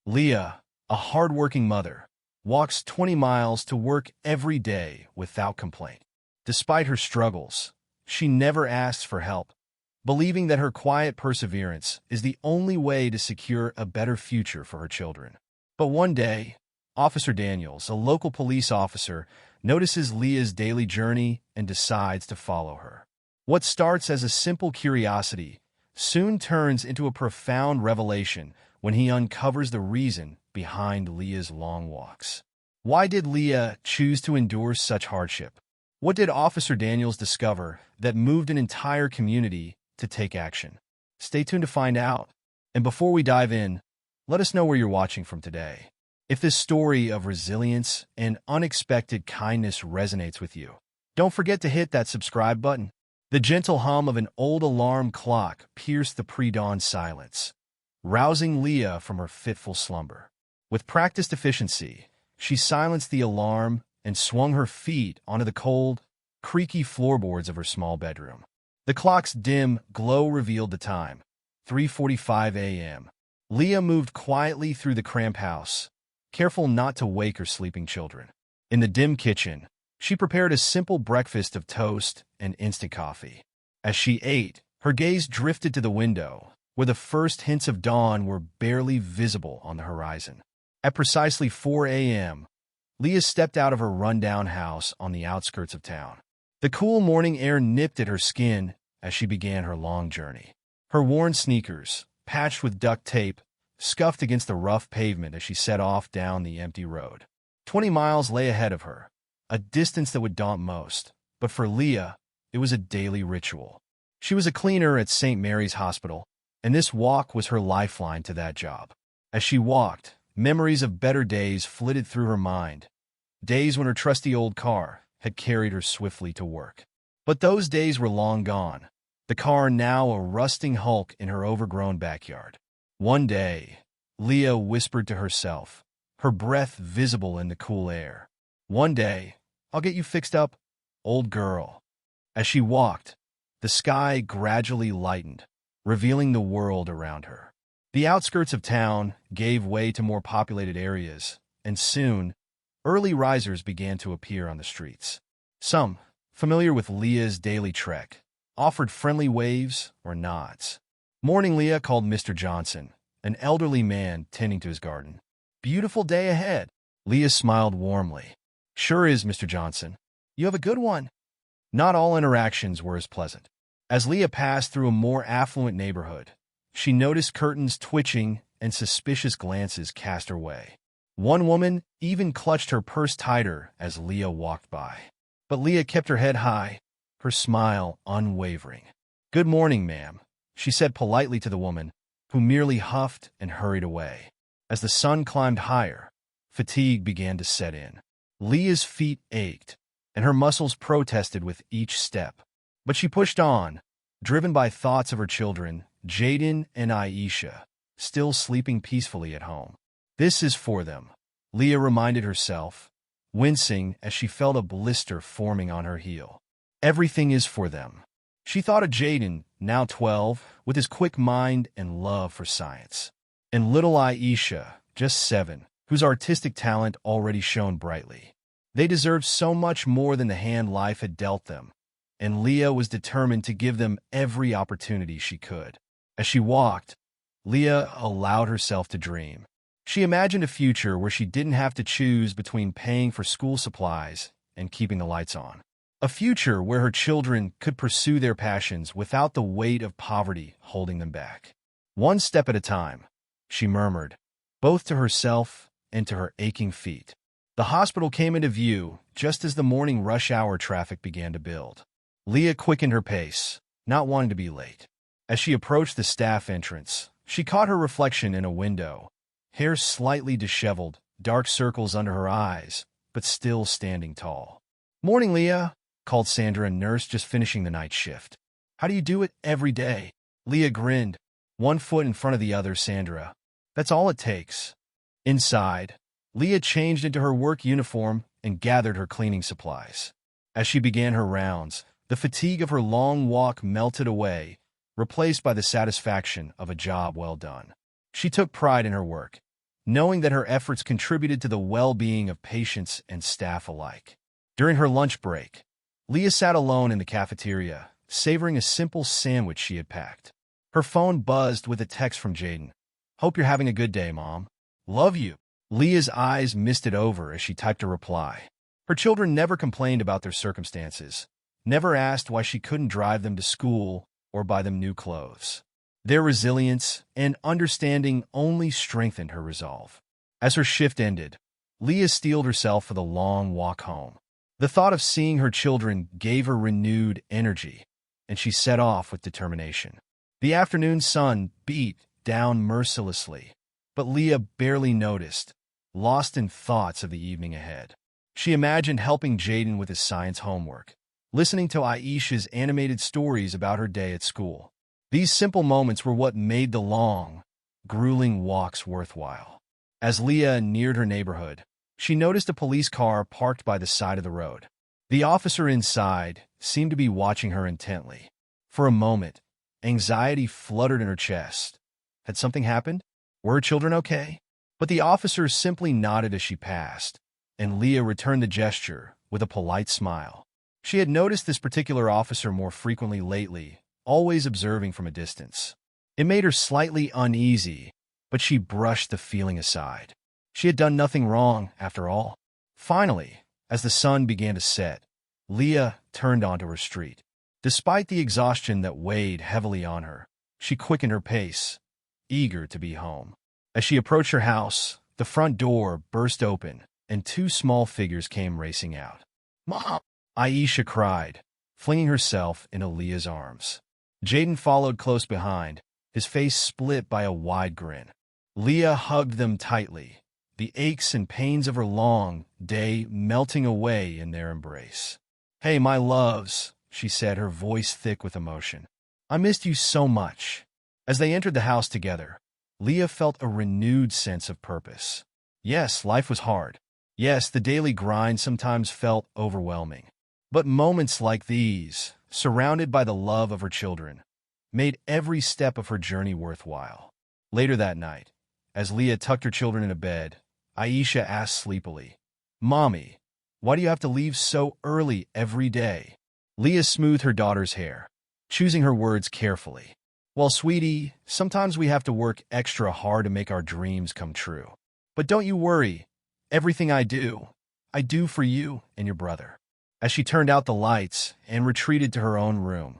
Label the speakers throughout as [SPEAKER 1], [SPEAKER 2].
[SPEAKER 1] Leah, a hardworking mother, walks 20 miles to work every day without complaint. Despite her struggles, she never asks for help, believing that her quiet perseverance is the only way to secure a better future for her children. But one day, Officer Daniels, a local police officer, notices Leah's daily journey and decides to follow her. What starts as a simple curiosity soon turns into a profound revelation when he uncovers the reason behind Leah's long walks. Why did Leah choose to endure such hardship? What did Officer Daniels discover that moved an entire community to take action? Stay tuned to find out. And before we dive in, let us know where you're watching from today. If this story of resilience and unexpected kindness resonates with you, don't forget to hit that subscribe button. The gentle hum of an old alarm clock pierced the pre-dawn silence, rousing Leah from her fitful slumber. With practiced efficiency, she silenced the alarm and swung her feet onto the cold, creaky floorboards of her small bedroom. The clock's dim glow revealed the time, 3:45 a.m. Leah moved quietly through the cramped house, careful not to wake her sleeping children. In the dim kitchen, she prepared a simple breakfast of toast and instant coffee. As she ate, her gaze drifted to the window, where the first hints of dawn were barely visible on the horizon. At precisely 4 a.m., Leah stepped out of her rundown house on the outskirts of town. The cool morning air nipped at her skin as she began her long journey. Her worn sneakers, patched with duct tape, scuffed against the rough pavement as she set off down the empty road. 20 miles lay ahead of her, a distance that would daunt most, but for Leah, it was a daily ritual. She was a cleaner at St. Mary's Hospital, and this walk was her lifeline to that job. As she walked, memories of better days flitted through her mind, days when her trusty old car had carried her swiftly to work. But those days were long gone, the car now a rusting hulk in her overgrown backyard. One day, Leah whispered to herself, her breath visible in the cool air. "One day, I'll get you fixed up, old girl." As she walked, the sky gradually lightened, revealing the world around her. The outskirts of town gave way to more populated areas, and soon, early risers began to appear on the streets. Some, familiar with Leah's daily trek, offered friendly waves or nods. "Morning, Leah," called Mr. Johnson, an elderly man tending to his garden. "Beautiful day ahead." Leah smiled warmly. "Sure is, Mr. Johnson. You have a good one." Not all interactions were as pleasant. As Leah passed through a more affluent neighborhood, she noticed curtains twitching and suspicious glances cast her way. One woman even clutched her purse tighter as Leah walked by. But Leah kept her head high, her smile unwavering. "Good morning, ma'am," she said politely to the woman, who merely huffed and hurried away. As the sun climbed higher, fatigue began to set in. Leah's feet ached, and her muscles protested with each step. But she pushed on, driven by thoughts of her children, Jaden and Aisha, still sleeping peacefully at home. "This is for them," Leah reminded herself, wincing as she felt a blister forming on her heel. "Everything is for them." She thought of Jaden, now 12, with his quick mind and love for science, and little Aisha, just 7, whose artistic talent already shone brightly. They deserved so much more than the hand life had dealt them, and Leah was determined to give them every opportunity she could. As she walked, Leah allowed herself to dream. She imagined a future where she didn't have to choose between paying for school supplies and keeping the lights on. A future where her children could pursue their passions without the weight of poverty holding them back. "One step at a time," she murmured, both to herself and to her aching feet. The hospital came into view just as the morning rush hour traffic began to build. Leah quickened her pace, not wanting to be late. As she approached the staff entrance, she caught her reflection in a window, hair slightly disheveled, dark circles under her eyes, but still standing tall. "Morning, Leah," called Sandra, a nurse just finishing the night shift. "How do you do it every day?" Leah grinned, one foot in front of the other. "Sandra, that's all it takes." Inside, Leah changed into her work uniform and gathered her cleaning supplies. As she began her rounds, the fatigue of her long walk melted away, replaced by the satisfaction of a job well done. She took pride in her work, knowing that her efforts contributed to the well-being of patients and staff alike. During her lunch break, Leah sat alone in the cafeteria, savoring a simple sandwich she had packed. Her phone buzzed with a text from Jaden. "Hope you're having a good day, Mom. Love you." Leah's eyes misted over as she typed a reply. Her children never complained about their circumstances, never asked why she couldn't drive them to school or buy them new clothes. Their resilience and understanding only strengthened her resolve. As her shift ended, Leah steeled herself for the long walk home. The thought of seeing her children gave her renewed energy, and she set off with determination. The afternoon sun beat down mercilessly, but Leah barely noticed, lost in thoughts of the evening ahead. She imagined helping Jaden with his science homework, listening to Aisha's animated stories about her day at school. These simple moments were what made the long, grueling walks worthwhile. As Leah neared her neighborhood, she noticed a police car parked by the side of the road. The officer inside seemed to be watching her intently. For a moment, anxiety fluttered in her chest. Had something happened? Were her children okay? But the officer simply nodded as she passed, and Leah returned the gesture with a polite smile. She had noticed this particular officer more frequently lately, always observing from a distance. It made her slightly uneasy, but she brushed the feeling aside. She had done nothing wrong, after all. Finally, as the sun began to set, Leah turned onto her street. Despite the exhaustion that weighed heavily on her, she quickened her pace, eager to be home. As she approached her house, the front door burst open, and two small figures came racing out. "Mom!" Aisha cried, flinging herself into Leah's arms. Jaden followed close behind, his face split by a wide grin. Leah hugged them tightly, the aches and pains of her long day melting away in their embrace. "Hey, my loves," she said, her voice thick with emotion. "I missed you so much." As they entered the house together, Leah felt a renewed sense of purpose. Yes, life was hard. Yes, the daily grind sometimes felt overwhelming. But moments like these, surrounded by the love of her children, made every step of her journey worthwhile. Later that night, as Leah tucked her children into bed, Aisha asked sleepily, "Mommy, why do you have to leave so early every day?" Leah smoothed her daughter's hair, choosing her words carefully. "Well, sweetie, sometimes we have to work extra hard to make our dreams come true. But don't you worry, everything I do for you and your brother." As she turned out the lights and retreated to her own room,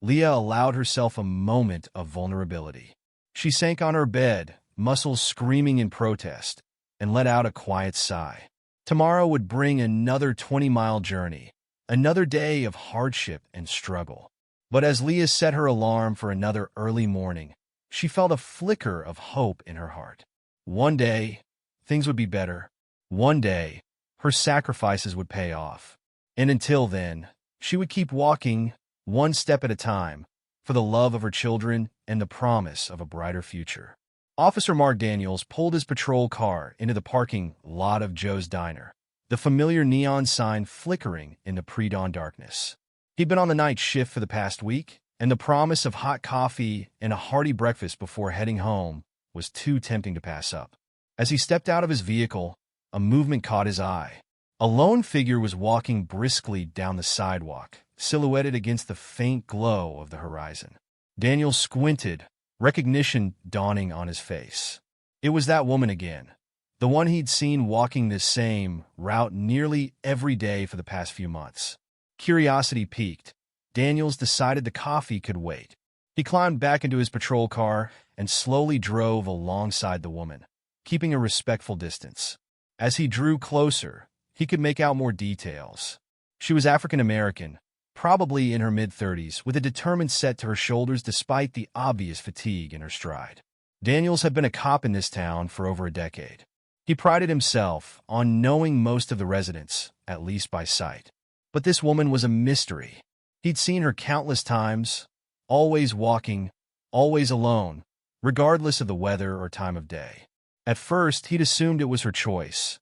[SPEAKER 1] Leah allowed herself a moment of vulnerability. She sank on her bed, muscles screaming in protest, and let out a quiet sigh. Tomorrow would bring another 20-mile journey, another day of hardship and struggle. But as Leah set her alarm for another early morning, she felt a flicker of hope in her heart. One day, things would be better. One day, her sacrifices would pay off. And until then, she would keep walking, one step at a time, for the love of her children and the promise of a brighter future. Officer Mark Daniels pulled his patrol car into the parking lot of Joe's Diner, the familiar neon sign flickering in the pre-dawn darkness. He'd been on the night shift for the past week, and the promise of hot coffee and a hearty breakfast before heading home was too tempting to pass up. As he stepped out of his vehicle, a movement caught his eye. A lone figure was walking briskly down the sidewalk, silhouetted against the faint glow of the horizon. Daniel squinted, recognition dawning on his face. It was that woman again, the one he'd seen walking this same route nearly every day for the past few months. Curiosity piqued. Daniels decided the coffee could wait. He climbed back into his patrol car and slowly drove alongside the woman, keeping a respectful distance. As he drew closer, he could make out more details. She was African American, probably in her mid-30s, with a determined set to her shoulders despite the obvious fatigue in her stride. Daniels had been a cop in this town for over a decade. He prided himself on knowing most of the residents, at least by sight. But this woman was a mystery. He'd seen her countless times, always walking, always alone, regardless of the weather or time of day. At first, he'd assumed it was her choice.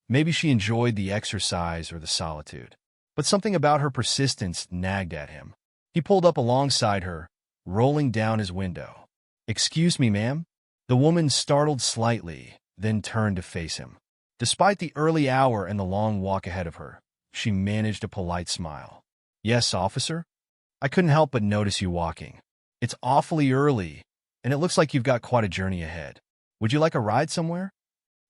[SPEAKER 1] Maybe she enjoyed the exercise or the solitude. But something about her persistence nagged at him. He pulled up alongside her, rolling down his window. "Excuse me, ma'am?" The woman startled slightly, then turned to face him. Despite the early hour and the long walk ahead of her, she managed a polite smile. "Yes, officer? I couldn't help but notice you walking. It's awfully early, and it looks like you've got quite a journey ahead. Would you like a ride somewhere?"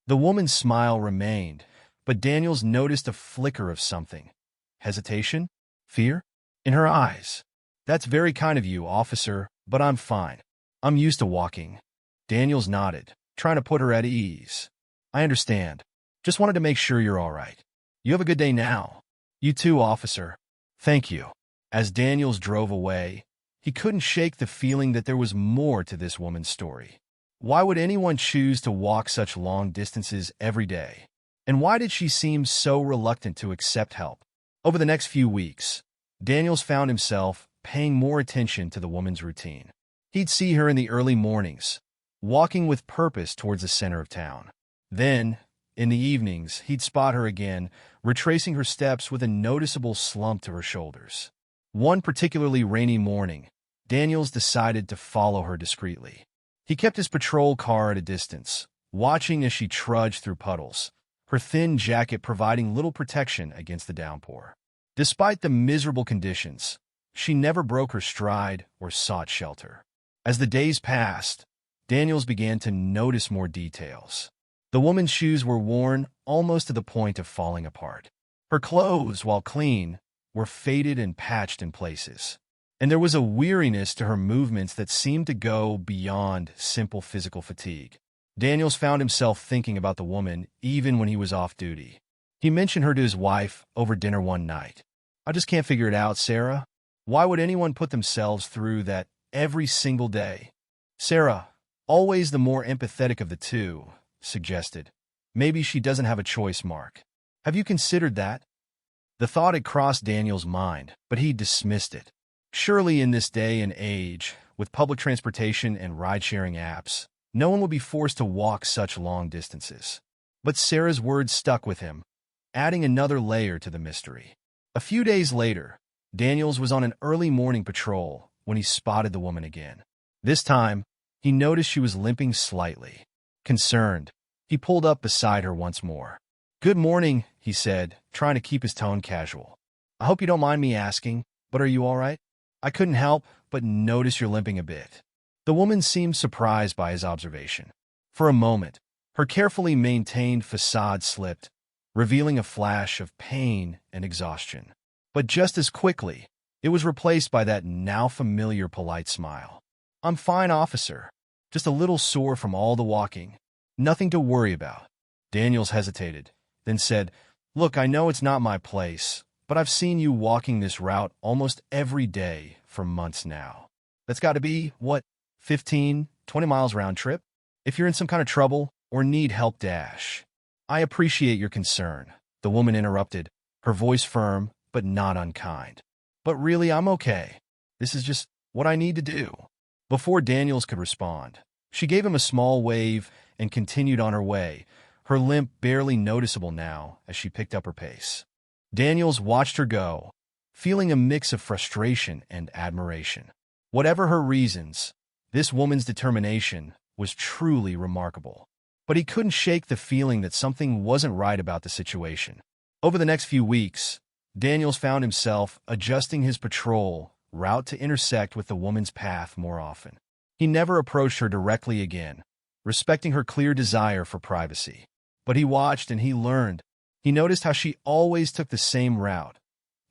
[SPEAKER 1] The woman's smile remained, but Daniels noticed a flicker of something. Hesitation? Fear? In her eyes. "That's very kind of you, officer, but I'm fine. I'm used to walking." Daniels nodded, trying to put her at ease. "I understand. Just wanted to make sure you're all right. You have a good day now." "You too, officer." "Thank you." As Daniels drove away, he couldn't shake the feeling that there was more to this woman's story. Why would anyone choose to walk such long distances every day? And why did she seem so reluctant to accept help? Over the next few weeks, Daniels found himself paying more attention to the woman's routine. He'd see her in the early mornings, walking with purpose towards the center of town. Then, in the evenings, he'd spot her again, retracing her steps with a noticeable slump to her shoulders. One particularly rainy morning, Daniels decided to follow her discreetly. He kept his patrol car at a distance, watching as she trudged through puddles, her thin jacket providing little protection against the downpour. Despite the miserable conditions, she never broke her stride or sought shelter. As the days passed, Daniels began to notice more details. The woman's shoes were worn almost to the point of falling apart. Her clothes, while clean, were faded and patched in places. And there was a weariness to her movements that seemed to go beyond simple physical fatigue. Daniels found himself thinking about the woman even when he was off duty. He mentioned her to his wife over dinner one night. "I just can't figure it out, Sarah. Why would anyone put themselves through that every single day?" Sarah, always the more empathetic of the two, suggested, "Maybe she doesn't have a choice, Mark. Have you considered that?" The thought had crossed Daniel's mind, but he dismissed it. Surely in this day and age, with public transportation and ride-sharing apps, no one would be forced to walk such long distances. But Sarah's words stuck with him, adding another layer to the mystery. A few days later, Daniels was on an early morning patrol when he spotted the woman again. This time, he noticed she was limping slightly. Concerned, he pulled up beside her once more. "Good morning," he said, trying to keep his tone casual. "I hope you don't mind me asking, but are you all right? I couldn't help but notice you're limping a bit." The woman seemed surprised by his observation. For a moment, her carefully maintained facade slipped, revealing a flash of pain and exhaustion. But just as quickly, it was replaced by that now familiar polite smile. "I'm fine, officer. Just a little sore from all the walking. Nothing to worry about." Daniels hesitated, then said, "Look, I know it's not my place, but I've seen you walking this route almost every day for months now. That's got to be, 15, 20 miles round trip? If you're in some kind of trouble or need help, dash." "I appreciate your concern," the woman interrupted, her voice firm but not unkind. "But really, I'm okay. This is just what I need to do." Before Daniels could respond, she gave him a small wave and continued on her way, her limp barely noticeable now as she picked up her pace. Daniels watched her go, feeling a mix of frustration and admiration. Whatever her reasons, this woman's determination was truly remarkable. But he couldn't shake the feeling that something wasn't right about the situation. Over the next few weeks, Daniels found himself adjusting his patrol route to intersect with the woman's path more often. He never approached her directly again, respecting her clear desire for privacy. But he watched and he learned. He noticed how she always took the same route,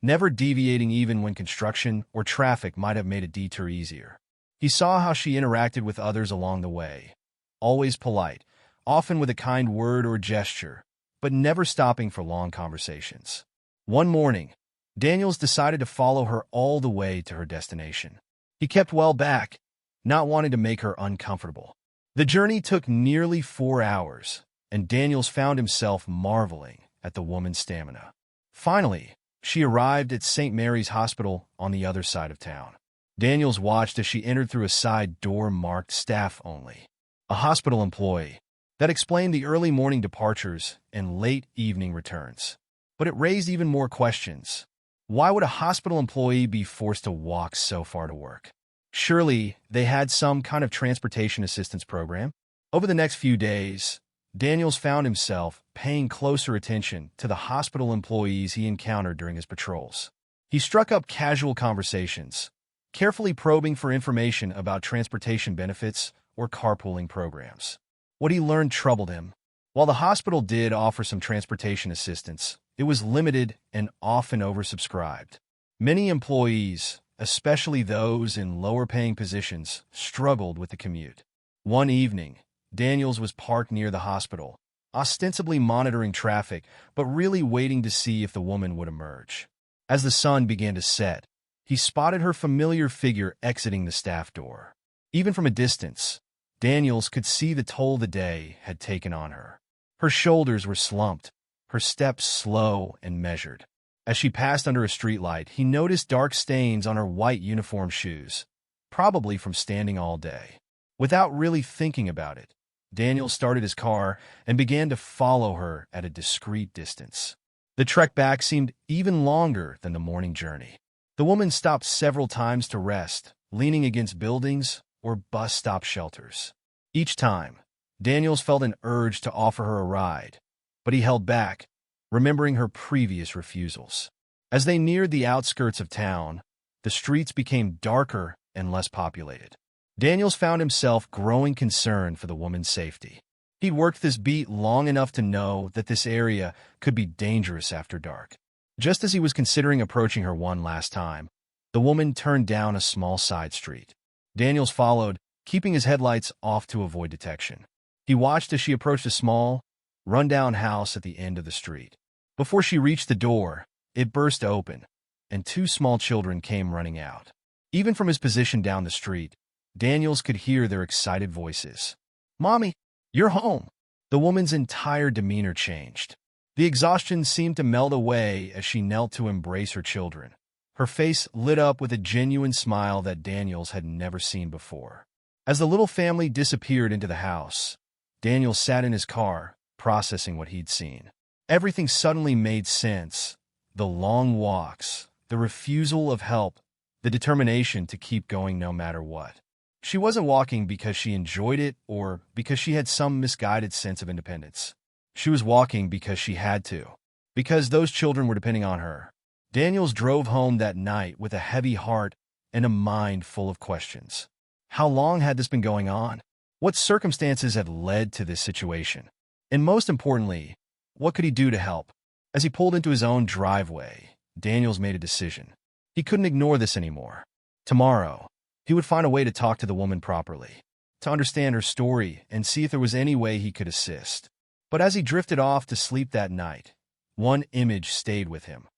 [SPEAKER 1] never deviating even when construction or traffic might have made a detour easier. He saw how she interacted with others along the way, always polite, often with a kind word or gesture, but never stopping for long conversations. One morning, Daniels decided to follow her all the way to her destination. He kept well back, not wanting to make her uncomfortable. The journey took nearly 4 hours, and Daniels found himself marveling at the woman's stamina. Finally, she arrived at St. Mary's Hospital on the other side of town. Daniels watched as she entered through a side door marked "Staff Only." A hospital employee. That explained the early morning departures and late evening returns. But it raised even more questions. Why would a hospital employee be forced to walk so far to work? Surely they had some kind of transportation assistance program. Over the next few days, Daniels found himself paying closer attention to the hospital employees he encountered during his patrols. He struck up casual conversations, carefully probing for information about transportation benefits or carpooling programs. What he learned troubled him. While the hospital did offer some transportation assistance, it was limited and often oversubscribed. Many employees, especially those in lower-paying positions, struggled with the commute. One evening, Daniels was parked near the hospital, ostensibly monitoring traffic, but really waiting to see if the woman would emerge. As the sun began to set, he spotted her familiar figure exiting the staff door. Even from a distance, Daniels could see the toll the day had taken on her. Her shoulders were slumped, her steps slow and measured. As she passed under a streetlight, he noticed dark stains on her white uniform shoes, probably from standing all day. Without really thinking about it, Daniel started his car and began to follow her at a discreet distance. The trek back seemed even longer than the morning journey. The woman stopped several times to rest, leaning against buildings or bus stop shelters. Each time, Daniels felt an urge to offer her a ride, but he held back, remembering her previous refusals. As they neared the outskirts of town, the streets became darker and less populated. Daniels found himself growing concerned for the woman's safety. He'd worked this beat long enough to know that this area could be dangerous after dark. Just as he was considering approaching her one last time, the woman turned down a small side street. Daniels followed, keeping his headlights off to avoid detection. He watched as she approached a small, run-down house at the end of the street. Before she reached the door, it burst open, and two small children came running out. Even from his position down the street, Daniels could hear their excited voices. "Mommy, you're home!" The woman's entire demeanor changed. The exhaustion seemed to melt away as she knelt to embrace her children. Her face lit up with a genuine smile that Daniels had never seen before. As the little family disappeared into the house, Daniels sat in his car, processing what he'd seen. Everything suddenly made sense. The long walks, the refusal of help, the determination to keep going no matter what. She wasn't walking because she enjoyed it or because she had some misguided sense of independence. She was walking because she had to, because those children were depending on her. Daniels drove home that night with a heavy heart and a mind full of questions. How long had this been going on? What circumstances had led to this situation? And most importantly, what could he do to help? As he pulled into his own driveway, Daniels made a decision. He couldn't ignore this anymore. Tomorrow, he would find a way to talk to the woman properly, to understand her story and see if there was any way he could assist. But as he drifted off to sleep that night, one image stayed with him.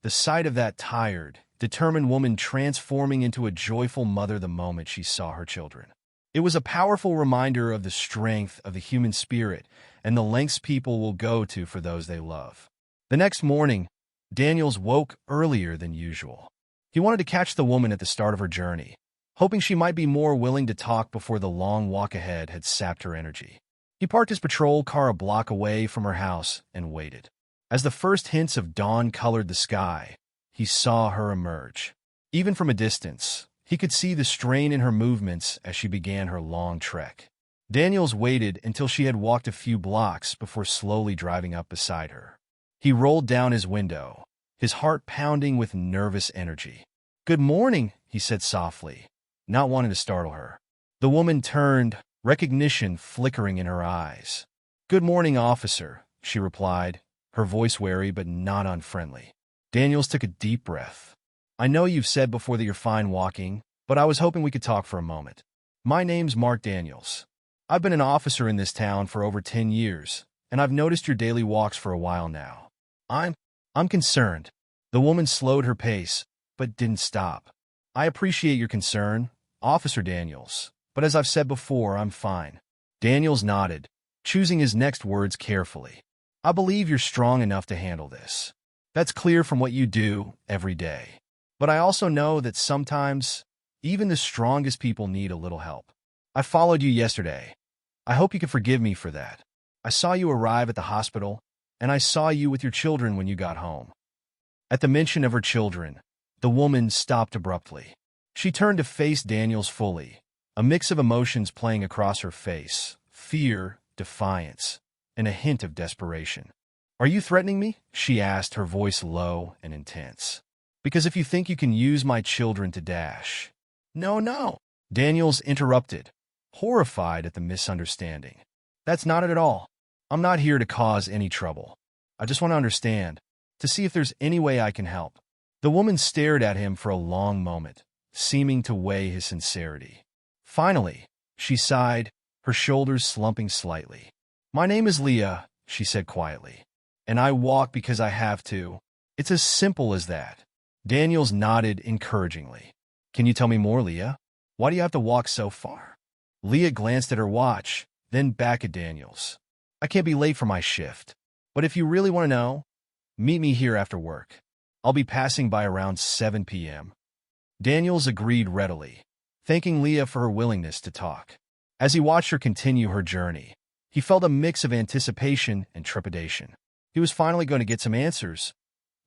[SPEAKER 1] The sight of that tired, determined woman transforming into a joyful mother the moment she saw her children. It was a powerful reminder of the strength of the human spirit and the lengths people will go to for those they love. The next morning, Daniels woke earlier than usual. He wanted to catch the woman at the start of her journey, hoping she might be more willing to talk before the long walk ahead had sapped her energy. He parked his patrol car a block away from her house and waited. As the first hints of dawn colored the sky, he saw her emerge. Even from a distance, he could see the strain in her movements as she began her long trek. Daniels waited until she had walked a few blocks before slowly driving up beside her. He rolled down his window, his heart pounding with nervous energy. "Good morning," he said softly, not wanting to startle her. The woman turned, recognition flickering in her eyes. "Good morning, officer," she replied, her voice wary but not unfriendly. Daniels took a deep breath. "I know you've said before that you're fine walking, but I was hoping we could talk for a moment. My name's Mark Daniels. I've been an officer in this town for over 10 years, and I've noticed your daily walks for a while now. I'm concerned." The woman slowed her pace, but didn't stop. "I appreciate your concern, Officer Daniels, but as I've said before, I'm fine." Daniels nodded, choosing his next words carefully. "I believe you're strong enough to handle this. That's clear from what you do every day. But I also know that sometimes, even the strongest people need a little help. I followed you yesterday. I hope you can forgive me for that. I saw you arrive at the hospital, and I saw you with your children when you got home." At the mention of her children, the woman stopped abruptly. She turned to face Daniels fully, a mix of emotions playing across her face: fear, defiance, and a hint of desperation. "Are you threatening me?" she asked, her voice low and intense. "Because if you think you can use my children to dash—" "No, no," Daniels interrupted, horrified at the misunderstanding. "That's not it at all. I'm not here to cause any trouble. I just want to understand, to see if there's any way I can help." The woman stared at him for a long moment, seeming to weigh his sincerity. Finally, she sighed, her shoulders slumping slightly. "My name is Leah," she said quietly, "and I walk because I have to. It's as simple as that." Daniels nodded encouragingly. "Can you tell me more, Leah? Why do you have to walk so far?" Leah glanced at her watch, then back at Daniels. "I can't be late for my shift, but if you really want to know, meet me here after work. I'll be passing by around 7 p.m. Daniels agreed readily, thanking Leah for her willingness to talk. As he watched her continue her journey, he felt a mix of anticipation and trepidation. He was finally going to get some answers,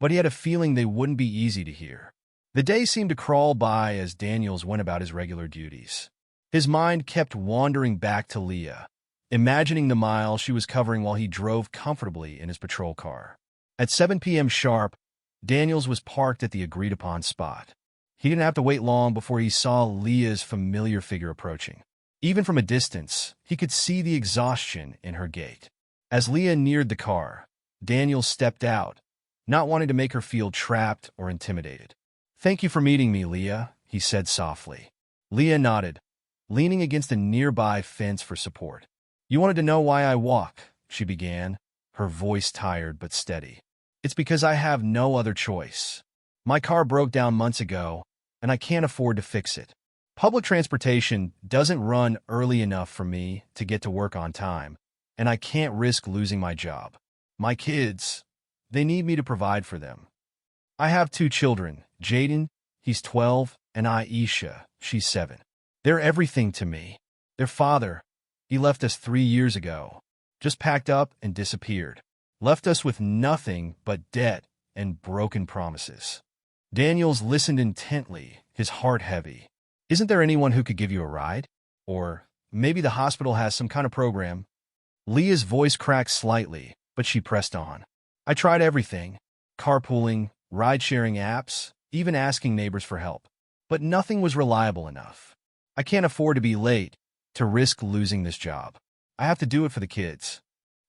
[SPEAKER 1] but he had a feeling they wouldn't be easy to hear. The day seemed to crawl by as Daniels went about his regular duties. His mind kept wandering back to Leah, imagining the miles she was covering while he drove comfortably in his patrol car. At 7 p.m. sharp, Daniels was parked at the agreed-upon spot. He didn't have to wait long before he saw Leah's familiar figure approaching. Even from a distance, he could see the exhaustion in her gait. As Leah neared the car, Daniels stepped out, not wanting to make her feel trapped or intimidated. "Thank you for meeting me, Leah," he said softly. Leah nodded, leaning against a nearby fence for support. "You wanted to know why I walk," she began, her voice tired but steady. "It's because I have no other choice. My car broke down months ago, and I can't afford to fix it. Public transportation doesn't run early enough for me to get to work on time, and I can't risk losing my job. My kids, they need me to provide for them. I have 2 children, Jaden, he's 12, and Aisha, she's 7. They're everything to me. Their father, he left us 3 years ago, just packed up and disappeared. Left us with nothing but debt and broken promises." Daniels listened intently, his heart heavy. "Isn't there anyone who could give you a ride? Or maybe the hospital has some kind of program?" Leah's voice cracked slightly, but she pressed on. "I tried everything. Carpooling, ride-sharing apps, even asking neighbors for help. But nothing was reliable enough. I can't afford to be late, to risk losing this job. I have to do it for the kids."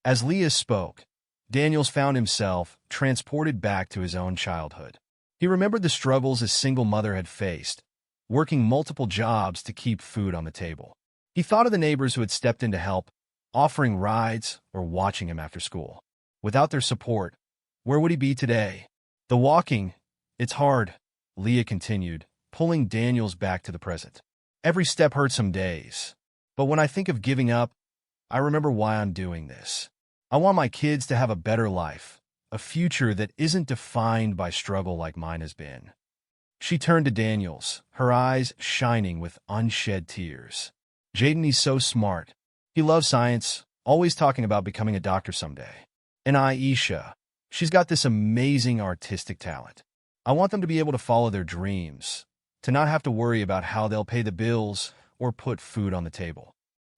[SPEAKER 1] As Leah spoke, Daniels found himself transported back to his own childhood. He remembered the struggles his single mother had faced, working multiple jobs to keep food on the table. He thought of the neighbors who had stepped in to help, offering rides or watching him after school. Without their support, where would he be today? "The walking, it's hard," Leah continued, pulling Daniels back to the present. "Every step hurts some days. But when I think of giving up, I remember why I'm doing this. I want my kids to have a better life, a future that isn't defined by struggle like mine has been." She turned to Daniels, her eyes shining with unshed tears. "Jaden, he's so smart. He loves science, always talking about becoming a doctor someday. And Aisha, she's got this amazing artistic talent. I want them to be able to follow their dreams, to not have to worry about how they'll pay the bills or put food on the table."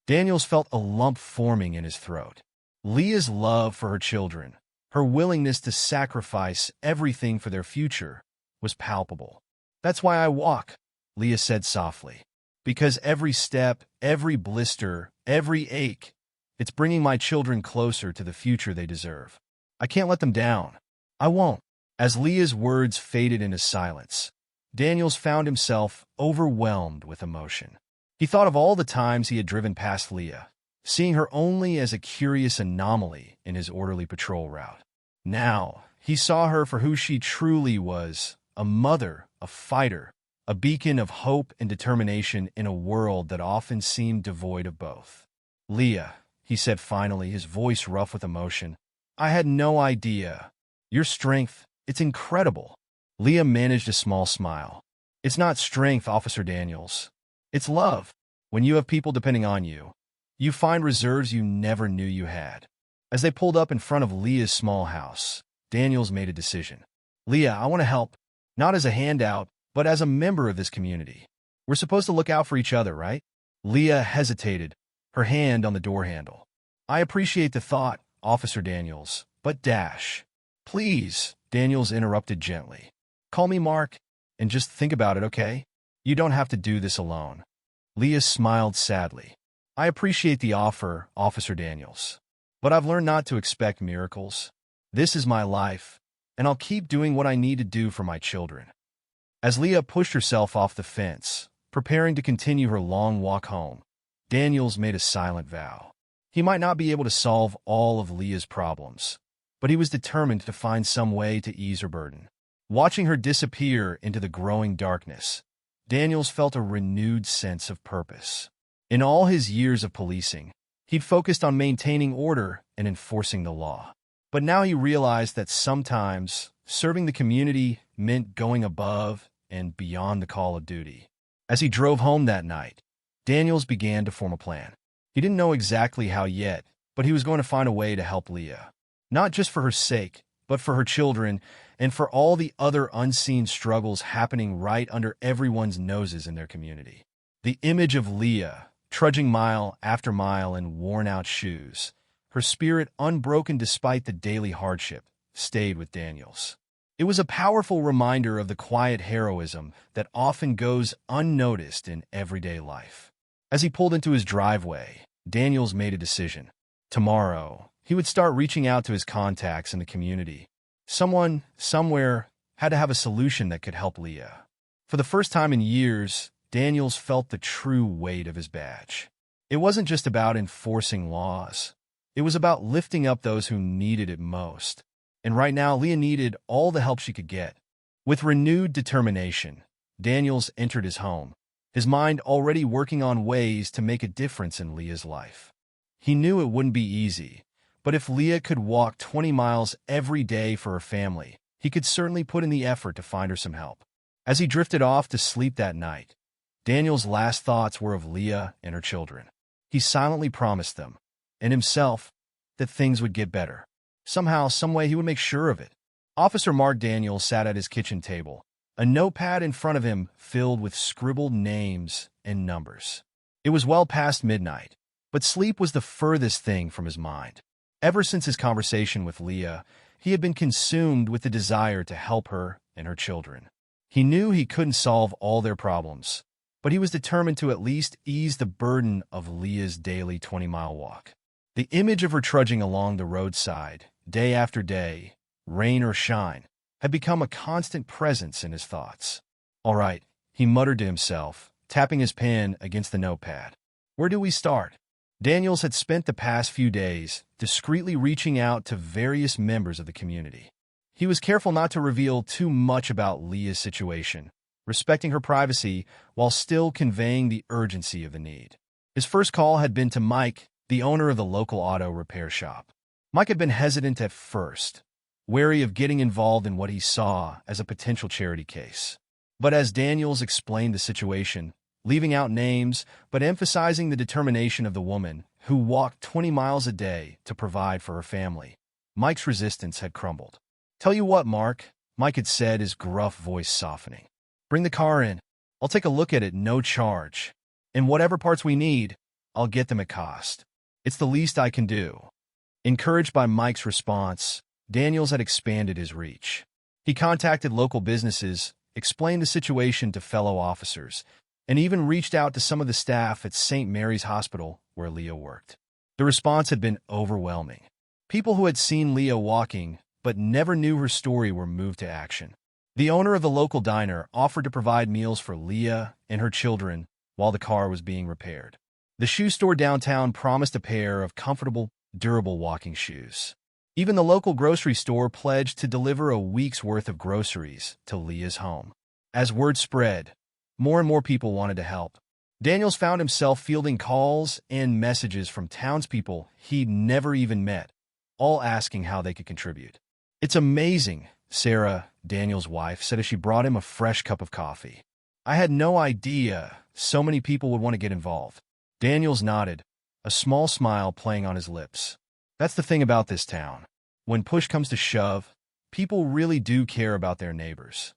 [SPEAKER 1] Daniels felt a lump forming in his throat. Leah's love for her children, her willingness to sacrifice everything for their future, was palpable. "That's why I walk," Leah said softly. "Because every step, every blister, every ache, it's bringing my children closer to the future they deserve. I can't let them down. I won't." As Leah's words faded into silence, Daniels found himself overwhelmed with emotion. He thought of all the times he had driven past Leah, seeing her only as a curious anomaly in his orderly patrol route. Now, he saw her for who she truly was, a mother, a fighter, a beacon of hope and determination in a world that often seemed devoid of both. "Leah," he said finally, his voice rough with emotion, "I had no idea. Your strength, it's incredible." Leah managed a small smile. "It's not strength, Officer Daniels. It's love. When you have people depending on you, you find reserves you never knew you had." As they pulled up in front of Leah's small house, Daniels made a decision. "Leah, I want to help, not as a handout, but as a member of this community. We're supposed to look out for each other, right?" Leah hesitated, her hand on the door handle. "I appreciate the thought, Officer Daniels, but dash. Please, Daniels interrupted gently. Call me Mark, and just think about it, okay? You don't have to do this alone. Leah smiled sadly. I appreciate the offer, Officer Daniels. But I've learned not to expect miracles. This is my life, and I'll keep doing what I need to do for my children. As Leah pushed herself off the fence, preparing to continue her long walk home, Daniels made a silent vow. He might not be able to solve all of Leah's problems, but he was determined to find some way to ease her burden. Watching her disappear into the growing darkness, Daniels felt a renewed sense of purpose. In all his years of policing, he'd focused on maintaining order and enforcing the law. But now he realized that sometimes serving the community meant going above and beyond the call of duty. As he drove home that night, Daniels began to form a plan. He didn't know exactly how yet, but he was going to find a way to help Leah. Not just for her sake, but for her children and for all the other unseen struggles happening right under everyone's noses in their community. The image of Leah, trudging mile after mile in worn-out shoes, her spirit unbroken despite the daily hardship, stayed with Daniels. It was a powerful reminder of the quiet heroism that often goes unnoticed in everyday life. As he pulled into his driveway, Daniels made a decision. Tomorrow, he would start reaching out to his contacts in the community. Someone, somewhere, had to have a solution that could help Leah. For the first time in years, Daniels felt the true weight of his badge. It wasn't just about enforcing laws. It was about lifting up those who needed it most. And right now, Leah needed all the help she could get. With renewed determination, Daniels entered his home, his mind already working on ways to make a difference in Leah's life. He knew it wouldn't be easy, but if Leah could walk 20 miles every day for her family, he could certainly put in the effort to find her some help. As he drifted off to sleep that night, Daniel's last thoughts were of Leah and her children. He silently promised them, and himself, that things would get better. Somehow, someway, he would make sure of it. Officer Mark Daniels sat at his kitchen table, a notepad in front of him filled with scribbled names and numbers. It was well past midnight, but sleep was the furthest thing from his mind. Ever since his conversation with Leah, he had been consumed with the desire to help her and her children. He knew he couldn't solve all their problems, but he was determined to at least ease the burden of Leah's daily 20-mile walk. The image of her trudging along the roadside, day after day, rain or shine, had become a constant presence in his thoughts. All right, he muttered to himself, tapping his pen against the notepad. Where do we start? Daniels had spent the past few days discreetly reaching out to various members of the community. He was careful not to reveal too much about Leah's situation, respecting her privacy while still conveying the urgency of the need. His first call had been to Mike, the owner of the local auto repair shop. Mike had been hesitant at first, wary of getting involved in what he saw as a potential charity case. But as Daniels explained the situation, leaving out names but emphasizing the determination of the woman who walked 20 miles a day to provide for her family, Mike's resistance had crumbled. Tell you what, Mark, Mike had said, his gruff voice softening. Bring the car in. I'll take a look at it, no charge. And whatever parts we need, I'll get them at cost. It's the least I can do. Encouraged by Mike's response, Daniels had expanded his reach. He contacted local businesses, explained the situation to fellow officers, and even reached out to some of the staff at St. Mary's Hospital where Leah worked. The response had been overwhelming. People who had seen Leah walking but never knew her story were moved to action. The owner of the local diner offered to provide meals for Leah and her children while the car was being repaired. The shoe store downtown promised a pair of comfortable, durable walking shoes. Even the local grocery store pledged to deliver a week's worth of groceries to Leah's home. As word spread, more and more people wanted to help. Daniels found himself fielding calls and messages from townspeople he'd never even met, all asking how they could contribute. It's amazing, Sarah, Daniels' wife, said as she brought him a fresh cup of coffee. I had no idea so many people would want to get involved. Daniels nodded, a small smile playing on his lips. That's the thing about this town. When push comes to shove, people really do care about their neighbors.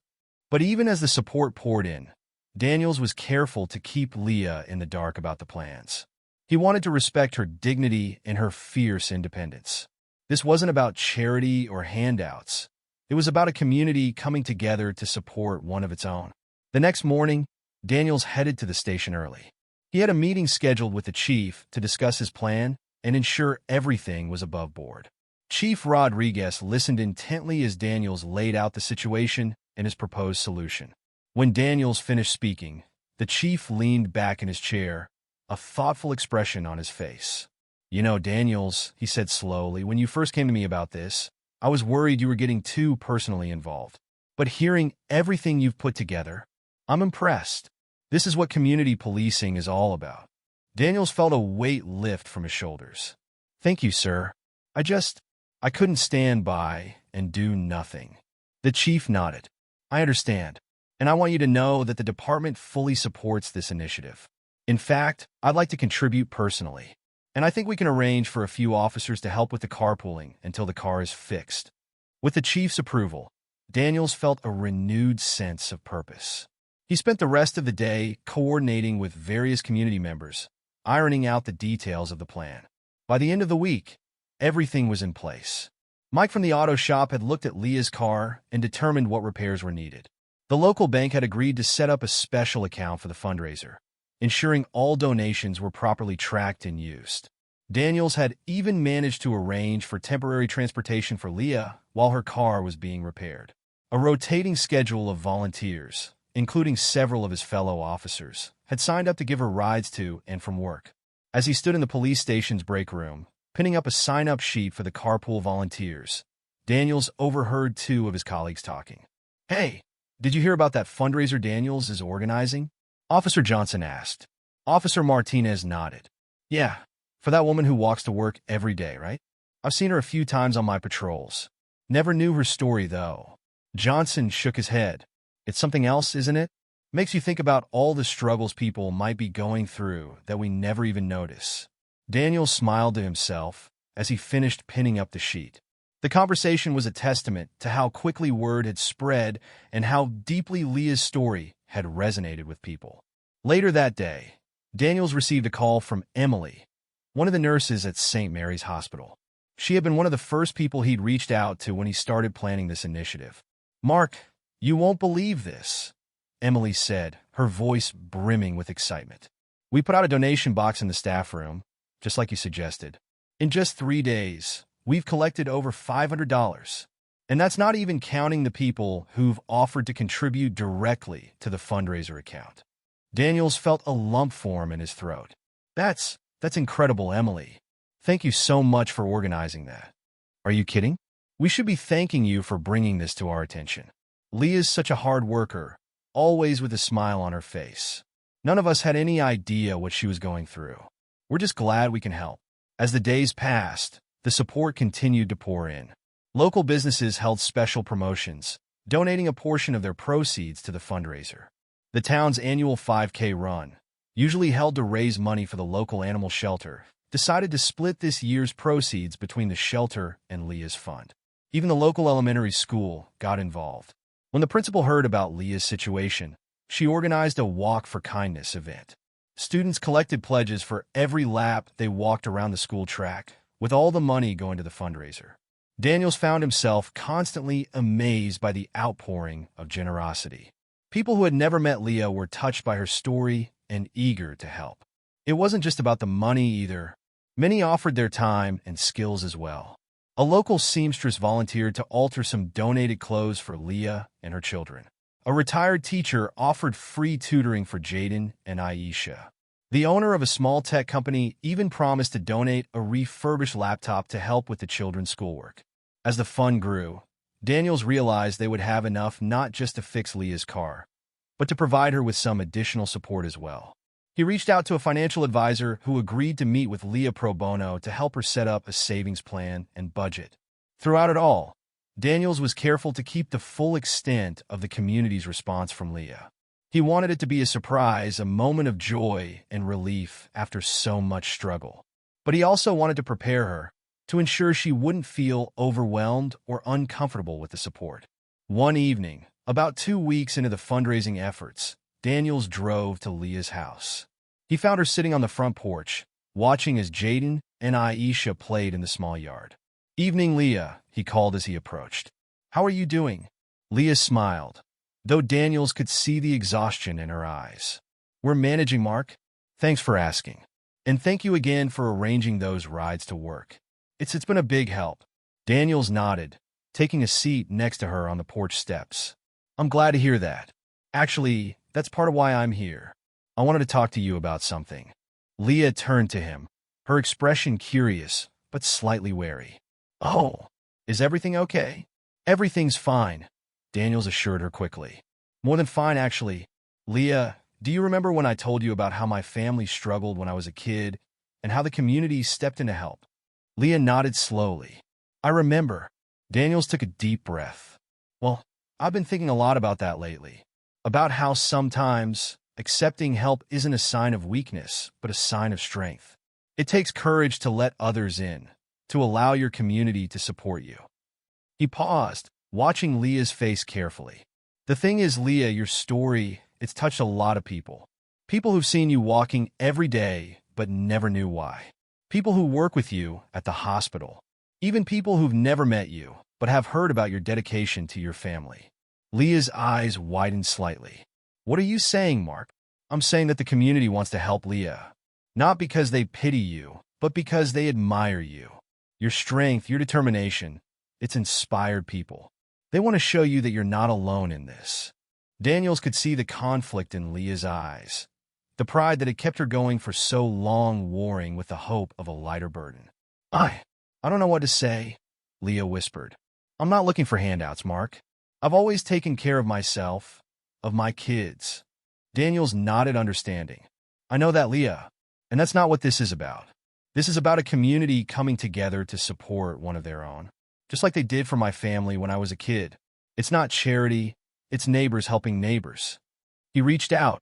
[SPEAKER 1] But even as the support poured in, Daniels was careful to keep Leah in the dark about the plans. He wanted to respect her dignity and her fierce independence. This wasn't about charity or handouts. It was about a community coming together to support one of its own. The next morning, Daniels headed to the station early. He had a meeting scheduled with the chief to discuss his plan and ensure everything was above board. Chief Rodriguez listened intently as Daniels laid out the situation and his proposed solution. When Daniels finished speaking, the chief leaned back in his chair, a thoughtful expression on his face. "You know, Daniels," he said slowly, "when you first came to me about this, I was worried you were getting too personally involved. But hearing everything you've put together, I'm impressed. This is what community policing is all about." Daniels felt a weight lift from his shoulders. "Thank you, sir. I couldn't stand by and do nothing." The chief nodded. "I understand, and I want you to know that the department fully supports this initiative. In fact, I'd like to contribute personally, and I think we can arrange for a few officers to help with the carpooling until the car is fixed." With the chief's approval, Daniels felt a renewed sense of purpose. He spent the rest of the day coordinating with various community members, ironing out the details of the plan. By the end of the week, everything was in place. Mike from the auto shop had looked at Leah's car and determined what repairs were needed. The local bank had agreed to set up a special account for the fundraiser, ensuring all donations were properly tracked and used. Daniels had even managed to arrange for temporary transportation for Leah while her car was being repaired. A rotating schedule of volunteers, including several of his fellow officers, had signed up to give her rides to and from work. As he stood in the police station's break room, pinning up a sign-up sheet for the carpool volunteers, Daniels overheard two of his colleagues talking. "Hey, did you hear about that fundraiser Daniels is organizing?" Officer Johnson asked. Officer Martinez nodded. "Yeah, for that woman who walks to work every day, right? I've seen her a few times on my patrols. Never knew her story, though." Johnson shook his head. "It's something else, isn't it? Makes you think about all the struggles people might be going through that we never even notice." Daniel smiled to himself as he finished pinning up the sheet. The conversation was a testament to how quickly word had spread and how deeply Leah's story had resonated with people. Later that day, Daniels received a call from Emily, one of the nurses at St. Mary's Hospital. She had been one of the first people he'd reached out to when he started planning this initiative. "Mark, you won't believe this," Emily said, her voice brimming with excitement. "We put out a donation box in the staff room, just like you suggested. In just 3 days, we've collected over $500. And that's not even counting the people who've offered to contribute directly to the fundraiser account." Daniels felt a lump form in his throat. That's incredible, Emily. Thank you so much for organizing that." "Are you kidding? We should be thanking you for bringing this to our attention. Leah's such a hard worker, always with a smile on her face. None of us had any idea what she was going through. We're just glad we can help." As the days passed, the support continued to pour in. Local businesses held special promotions, donating a portion of their proceeds to the fundraiser. The town's annual 5K run, usually held to raise money for the local animal shelter, decided to split this year's proceeds between the shelter and Leah's fund. Even the local elementary school got involved. When the principal heard about Leah's situation, she organized a Walk for Kindness event. Students collected pledges for every lap they walked around the school track, with all the money going to the fundraiser. Daniels found himself constantly amazed by the outpouring of generosity. People who had never met Leah were touched by her story and eager to help. It wasn't just about the money either. Many offered their time and skills as well. A local seamstress volunteered to alter some donated clothes for Leah and her children. A retired teacher offered free tutoring for Jaden and Aisha. The owner of a small tech company even promised to donate a refurbished laptop to help with the children's schoolwork. As the fund grew, Daniels realized they would have enough not just to fix Leah's car, but to provide her with some additional support as well. He reached out to a financial advisor who agreed to meet with Leah pro bono to help her set up a savings plan and budget. Throughout it all, Daniels was careful to keep the full extent of the community's response from Leah. He wanted it to be a surprise, a moment of joy and relief after so much struggle. But he also wanted to prepare her, to ensure she wouldn't feel overwhelmed or uncomfortable with the support. One evening, about 2 weeks into the fundraising efforts, Daniels drove to Leah's house. He found her sitting on the front porch, watching as Jaden and Aisha played in the small yard. "Evening, Leah," he called as he approached. "How are you doing?" Leah smiled, though Daniels could see the exhaustion in her eyes. "We're managing, Mark. Thanks for asking. And thank you again for arranging those rides to work. It's been a big help." Daniels nodded, taking a seat next to her on the porch steps. "I'm glad to hear that. Actually, that's part of why I'm here. I wanted to talk to you about something." Leah turned to him, her expression curious, but slightly wary. "Oh, is everything okay?" "Everything's fine," Daniels assured her quickly. "More than fine, actually. Leah, do you remember when I told you about how my family struggled when I was a kid and how the community stepped in to help?" Leah nodded slowly. "I remember." Daniels took a deep breath. "Well, I've been thinking a lot about that lately. About how sometimes accepting help isn't a sign of weakness, but a sign of strength. It takes courage to let others in, to allow your community to support you." He paused, watching Leah's face carefully. "The thing is, Leah, your story, it's touched a lot of people. People who've seen you walking every day, but never knew why. People who work with you at the hospital. Even people who've never met you, but have heard about your dedication to your family." Leah's eyes widened slightly. "What are you saying, Mark?" "I'm saying that the community wants to help Leah. Not because they pity you, but because they admire you. Your strength, your determination, it's inspired people. They want to show you that you're not alone in this." Daniels could see the conflict in Leah's eyes, the pride that had kept her going for so long warring with the hope of a lighter burden. I don't know what to say," Leah whispered. "I'm not looking for handouts, Mark. I've always taken care of myself, of my kids." Daniels nodded understanding. "I know that, Leah, and that's not what this is about. This is about a community coming together to support one of their own, just like they did for my family when I was a kid. It's not charity, it's neighbors helping neighbors." He reached out,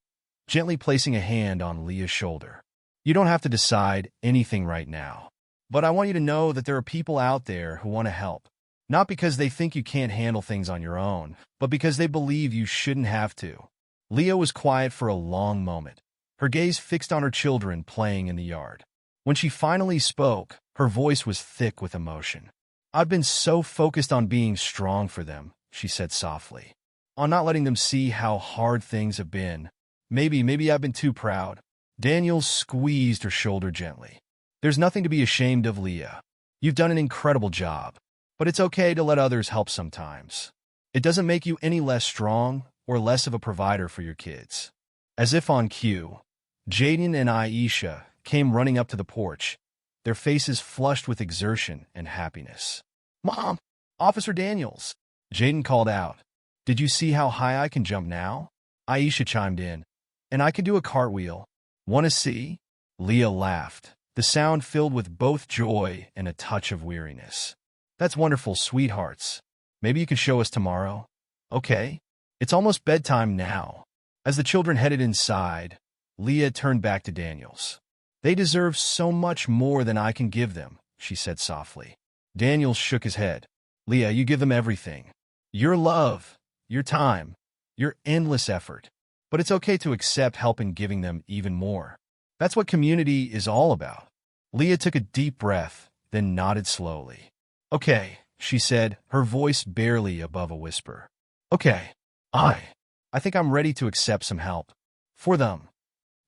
[SPEAKER 1] gently placing a hand on Leah's shoulder. "You don't have to decide anything right now, but I want you to know that there are people out there who want to help. Not because they think you can't handle things on your own, but because they believe you shouldn't have to." Leah was quiet for a long moment, her gaze fixed on her children playing in the yard. When she finally spoke, her voice was thick with emotion. "I've been so focused on being strong for them," she said softly. "On not letting them see how hard things have been. Maybe I've been too proud." Daniels squeezed her shoulder gently. "There's nothing to be ashamed of, Leah. You've done an incredible job. But it's okay to let others help sometimes. It doesn't make you any less strong or less of a provider for your kids." As if on cue, Jaden and Aisha came running up to the porch, their faces flushed with exertion and happiness. "Mom, Officer Daniels," Jaden called out. "Did you see how high I can jump now?" Aisha chimed in. "And I can do a cartwheel. Want to see?" Leah laughed, the sound filled with both joy and a touch of weariness. "That's wonderful, sweethearts. Maybe you can show us tomorrow." "Okay." It's almost bedtime now. As the children headed inside, Leah turned back to Daniels. "They deserve so much more than I can give them," she said softly. Daniels shook his head. "Leah, you give them everything. Your love, your time, your endless effort. But it's okay to accept help in giving them even more. That's what community is all about." Leah took a deep breath, then nodded slowly. "Okay," she said, her voice barely above a whisper. "Okay, I think I'm ready to accept some help. For them."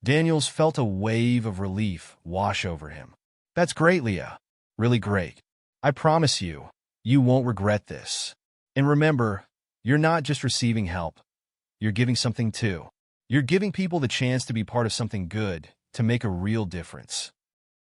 [SPEAKER 1] Daniels felt a wave of relief wash over him. "That's great, Leah. Really great. I promise you, you won't regret this. And remember, you're not just receiving help. You're giving something too. You're giving people the chance to be part of something good, to make a real difference."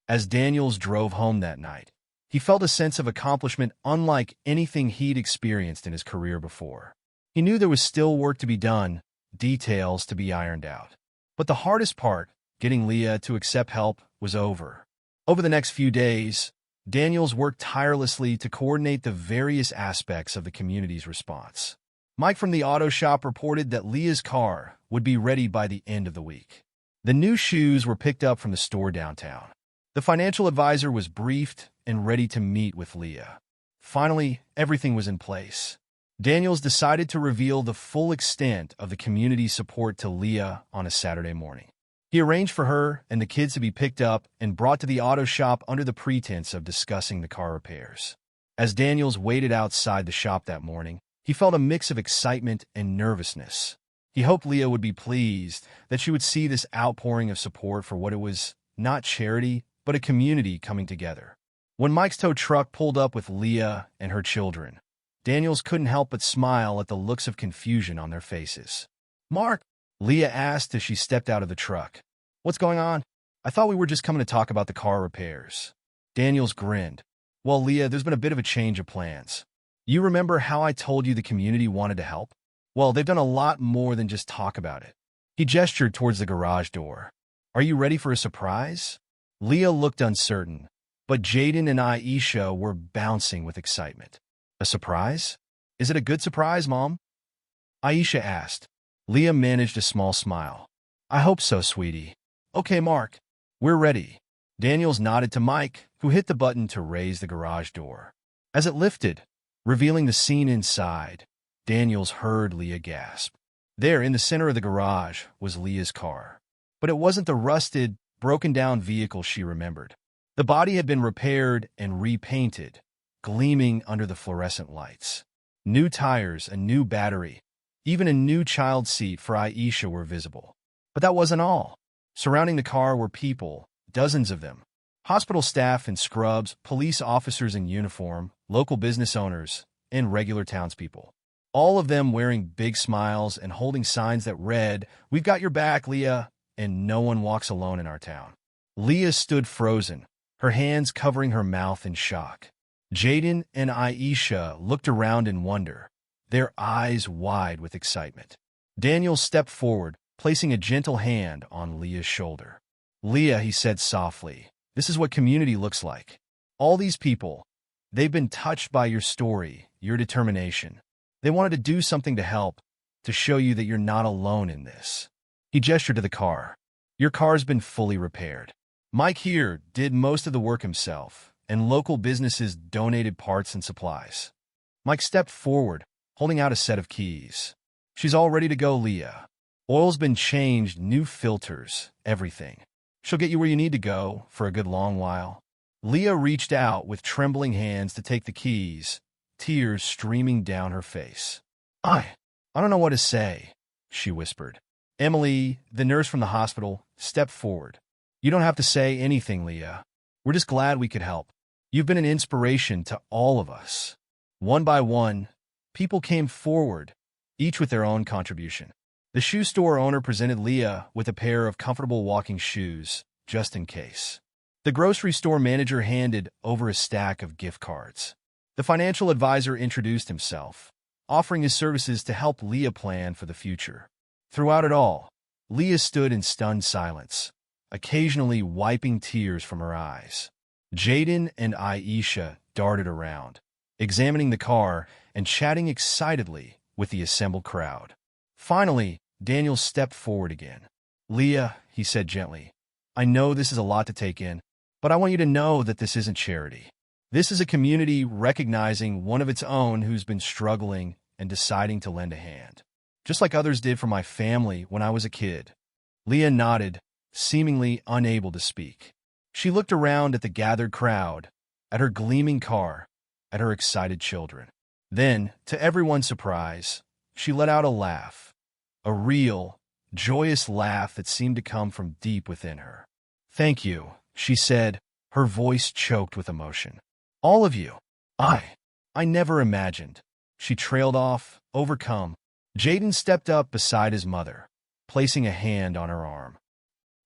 [SPEAKER 1] As Daniels drove home that night, he felt a sense of accomplishment unlike anything he'd experienced in his career before. He knew there was still work to be done, details to be ironed out. But the hardest part, getting Leah to accept help, was over. Over the next few days, Daniels worked tirelessly to coordinate the various aspects of the community's response. Mike from the auto shop reported that Leah's car would be ready by the end of the week. The new shoes were picked up from the store downtown. The financial advisor was briefed and ready to meet with Leah. Finally, everything was in place. Daniels decided to reveal the full extent of the community's support to Leah on a Saturday morning. He arranged for her and the kids to be picked up and brought to the auto shop under the pretense of discussing the car repairs. As Daniels waited outside the shop that morning, he felt a mix of excitement and nervousness. He hoped Leah would be pleased, that she would see this outpouring of support for what it was, not charity, but a community coming together. When Mike's tow truck pulled up with Leah and her children, Daniels couldn't help but smile at the looks of confusion on their faces. "Mark," Leah asked as she stepped out of the truck. "What's going on? I thought we were just coming to talk about the car repairs." Daniels grinned. "Well, Leah, there's been a bit of a change of plans. You remember how I told you the community wanted to help? Well, they've done a lot more than just talk about it." He gestured towards the garage door. "Are you ready for a surprise?" Leah looked uncertain, but Jaden and Aisha were bouncing with excitement. "A surprise? Is it a good surprise, Mom?" Aisha asked. Leah managed a small smile. "I hope so, sweetie." "Okay, Mark. We're ready." Daniels nodded to Mike, who hit the button to raise the garage door. As it lifted, revealing the scene inside, Daniels heard Leah gasp. There, in the center of the garage, was Leah's car. But it wasn't the rusted, broken-down vehicle she remembered. The body had been repaired and repainted, gleaming under the fluorescent lights. New tires, a new battery, even a new child seat for Aisha were visible. But that wasn't all. Surrounding the car were people, dozens of them. Hospital staff in scrubs, police officers in uniform, local business owners, and regular townspeople. All of them wearing big smiles and holding signs that read, "We've got your back, Leah," and "No one walks alone in our town." Leah stood frozen, her hands covering her mouth in shock. Jaden and Aisha looked around in wonder, their eyes wide with excitement. Daniel stepped forward, placing a gentle hand on Leah's shoulder. "Leah," he said softly, "this is what community looks like. All these people, they've been touched by your story, your determination. They wanted to do something to help, to show you that you're not alone in this." He gestured to the car. "Your car's been fully repaired. Mike here did most of the work himself, and local businesses donated parts and supplies." Mike stepped forward, holding out a set of keys. "She's all ready to go, Leah. Oil's been changed, new filters, everything. She'll get you where you need to go for a good long while." Leah reached out with trembling hands to take the keys, tears streaming down her face. I don't know what to say," she whispered. Emily, the nurse from the hospital, stepped forward. "You don't have to say anything, Leah. We're just glad we could help. You've been an inspiration to all of us." One by one, people came forward, each with their own contribution. The shoe store owner presented Leah with a pair of comfortable walking shoes, just in case. The grocery store manager handed over a stack of gift cards. The financial advisor introduced himself, offering his services to help Leah plan for the future. Throughout it all, Leah stood in stunned silence, occasionally wiping tears from her eyes. Jaden and Aisha darted around, examining the car and chatting excitedly with the assembled crowd. Finally, Daniel stepped forward again. "Leah," he said gently, "I know this is a lot to take in, but I want you to know that this isn't charity. This is a community recognizing one of its own who's been struggling and deciding to lend a hand. Just like others did for my family when I was a kid." Leah nodded, seemingly unable to speak. She looked around at the gathered crowd, at her gleaming car, at her excited children. Then, to everyone's surprise, she let out a laugh. A real, joyous laugh that seemed to come from deep within her. "Thank you," she said, her voice choked with emotion. "All of you. I never imagined." She trailed off, overcome. Jaden stepped up beside his mother, placing a hand on her arm.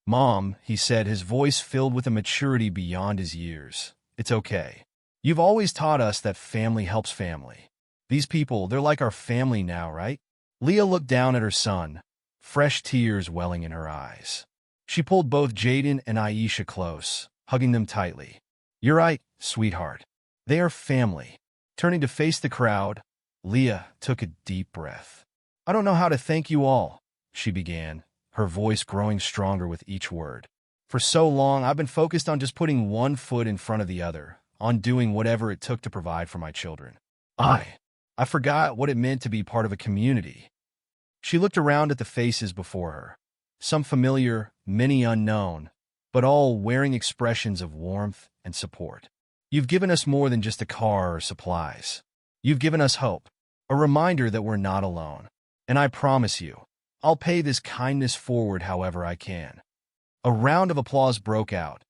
[SPEAKER 1] "Mom," he said, his voice filled with a maturity beyond his years, "it's okay. You've always taught us that family helps family. These people, they're like our family now, right?" Leah looked down at her son, fresh tears welling in her eyes. She pulled both Jaden and Aisha close, hugging them tightly. "You're right, sweetheart. They are family." Turning to face the crowd, Leah took a deep breath. "I don't know how to thank you all," she began, her voice growing stronger with each word. "For so long, I've been focused on just putting one foot in front of the other, on doing whatever it took to provide for my children. I forgot what it meant to be part of a community." She looked around at the faces before her, some familiar, many unknown, but all wearing expressions of warmth and support. You've given us more than just a car or supplies. You've given us hope, a reminder that we're not alone. And I promise you, I'll pay this kindness forward however I can." A round of applause broke out,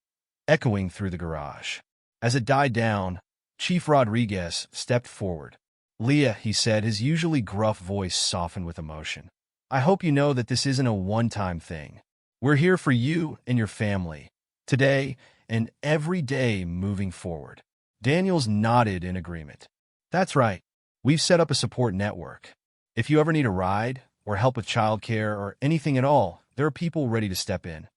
[SPEAKER 1] echoing through the garage. As it died down, Chief Rodriguez stepped forward. "Leah," he said, his usually gruff voice softened with emotion, "I hope you know that this isn't a one-time thing. We're here for you and your family, today and every day moving forward." Daniels nodded in agreement. "That's right. We've set up a support network. If you ever need a ride, or help with childcare, or anything at all, there are people ready to step in."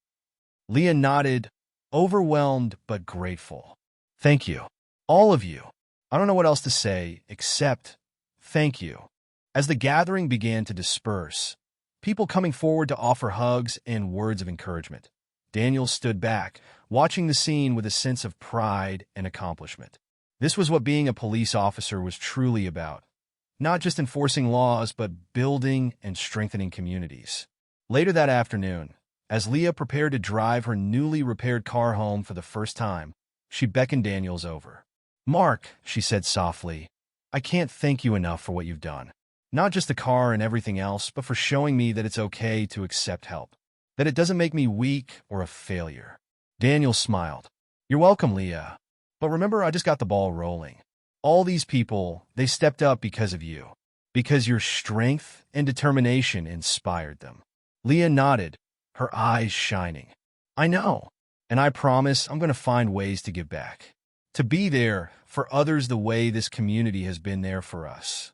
[SPEAKER 1] Leah nodded, overwhelmed but grateful. "Thank you. All of you. I don't know what else to say, except thank you." As the gathering began to disperse, people coming forward to offer hugs and words of encouragement, Daniel stood back, watching the scene with a sense of pride and accomplishment. This was what being a police officer was truly about. Not just enforcing laws, but building and strengthening communities. Later that afternoon, as Leah prepared to drive her newly repaired car home for the first time, she beckoned Daniels over. "Mark," she said softly, "I can't thank you enough for what you've done. Not just the car and everything else, but for showing me that it's okay to accept help. That it doesn't make me weak or a failure." Daniels smiled. "You're welcome, Leah. But remember, I just got the ball rolling. All these people, they stepped up because of you. Because your strength and determination inspired them." Leah nodded, her eyes shining. "I know. And I promise I'm going to find ways to give back. To be there for others the way this community has been there for us."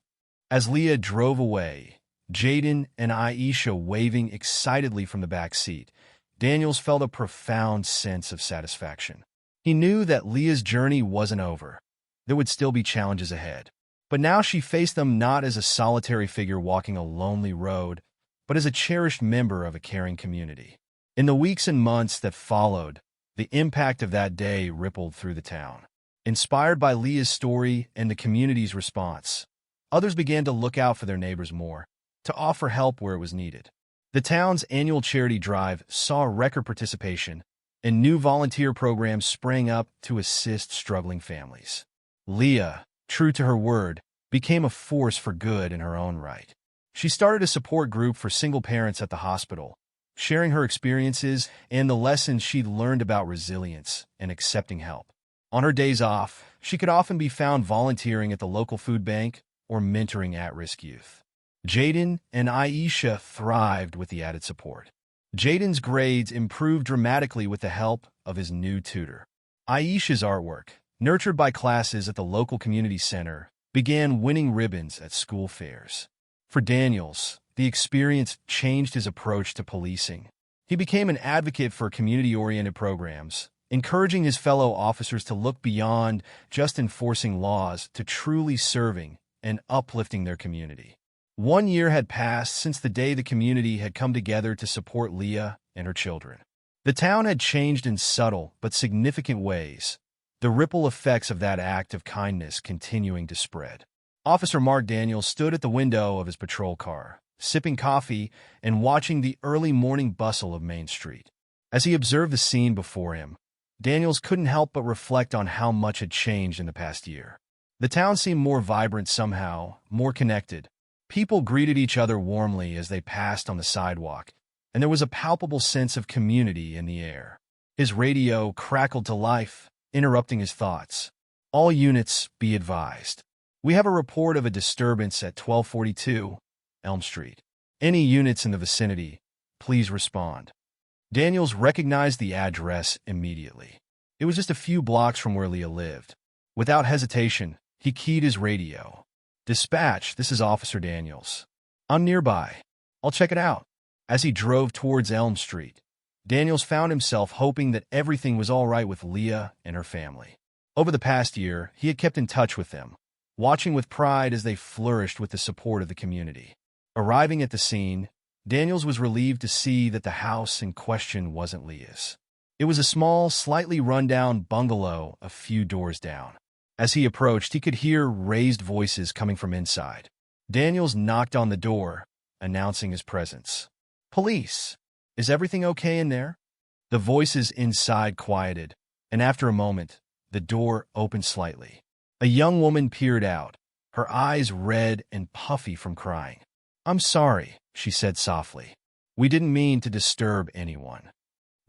[SPEAKER 1] As Leah drove away, Jaden and Aisha waving excitedly from the back seat, Daniels felt a profound sense of satisfaction. He knew that Leah's journey wasn't over. There would still be challenges ahead. But now she faced them not as a solitary figure walking a lonely road, but as a cherished member of a caring community. In the weeks and months that followed, the impact of that day rippled through the town. Inspired by Leah's story and the community's response, others began to look out for their neighbors more, to offer help where it was needed. The town's annual charity drive saw record participation, and new volunteer programs sprang up to assist struggling families. Leah, true to her word, became a force for good in her own right. She started a support group for single parents at the hospital, sharing her experiences and the lessons she'd learned about resilience and accepting help. On her days off, she could often be found volunteering at the local food bank or mentoring at-risk youth. Jaden and Aisha thrived with the added support. Jaden's grades improved dramatically with the help of his new tutor. Aisha's artwork, nurtured by classes at the local community center, began winning ribbons at school fairs. For Daniels, the experience changed his approach to policing. He became an advocate for community-oriented programs, encouraging his fellow officers to look beyond just enforcing laws to truly serving and uplifting their community. 1 year had passed since the day the community had come together to support Leah and her children. The town had changed in subtle but significant ways, the ripple effects of that act of kindness continuing to spread. Officer Mark Daniels stood at the window of his patrol car, sipping coffee and watching the early morning bustle of Main Street. As he observed the scene before him, Daniels couldn't help but reflect on how much had changed in the past year. The town seemed more vibrant somehow, more connected. People greeted each other warmly as they passed on the sidewalk, and there was a palpable sense of community in the air. His radio crackled to life, interrupting his thoughts. "All units, be advised. We have a report of a disturbance at 1242 Elm Street. Any units in the vicinity, please respond." Daniels recognized the address immediately. It was just a few blocks from where Leah lived. Without hesitation, he keyed his radio. "Dispatch, this is Officer Daniels. I'm nearby. I'll check it out." As he drove towards Elm Street, Daniels found himself hoping that everything was all right with Leah and her family. Over the past year, he had kept in touch with them, watching with pride as they flourished with the support of the community. Arriving at the scene, Daniels was relieved to see that the house in question wasn't Leah's. It was a small, slightly run-down bungalow a few doors down. As he approached, he could hear raised voices coming from inside. Daniels knocked on the door, announcing his presence. "Police, is everything okay in there?" The voices inside quieted, and after a moment, the door opened slightly. A young woman peered out, her eyes red and puffy from crying. "I'm sorry," she said softly. "We didn't mean to disturb anyone."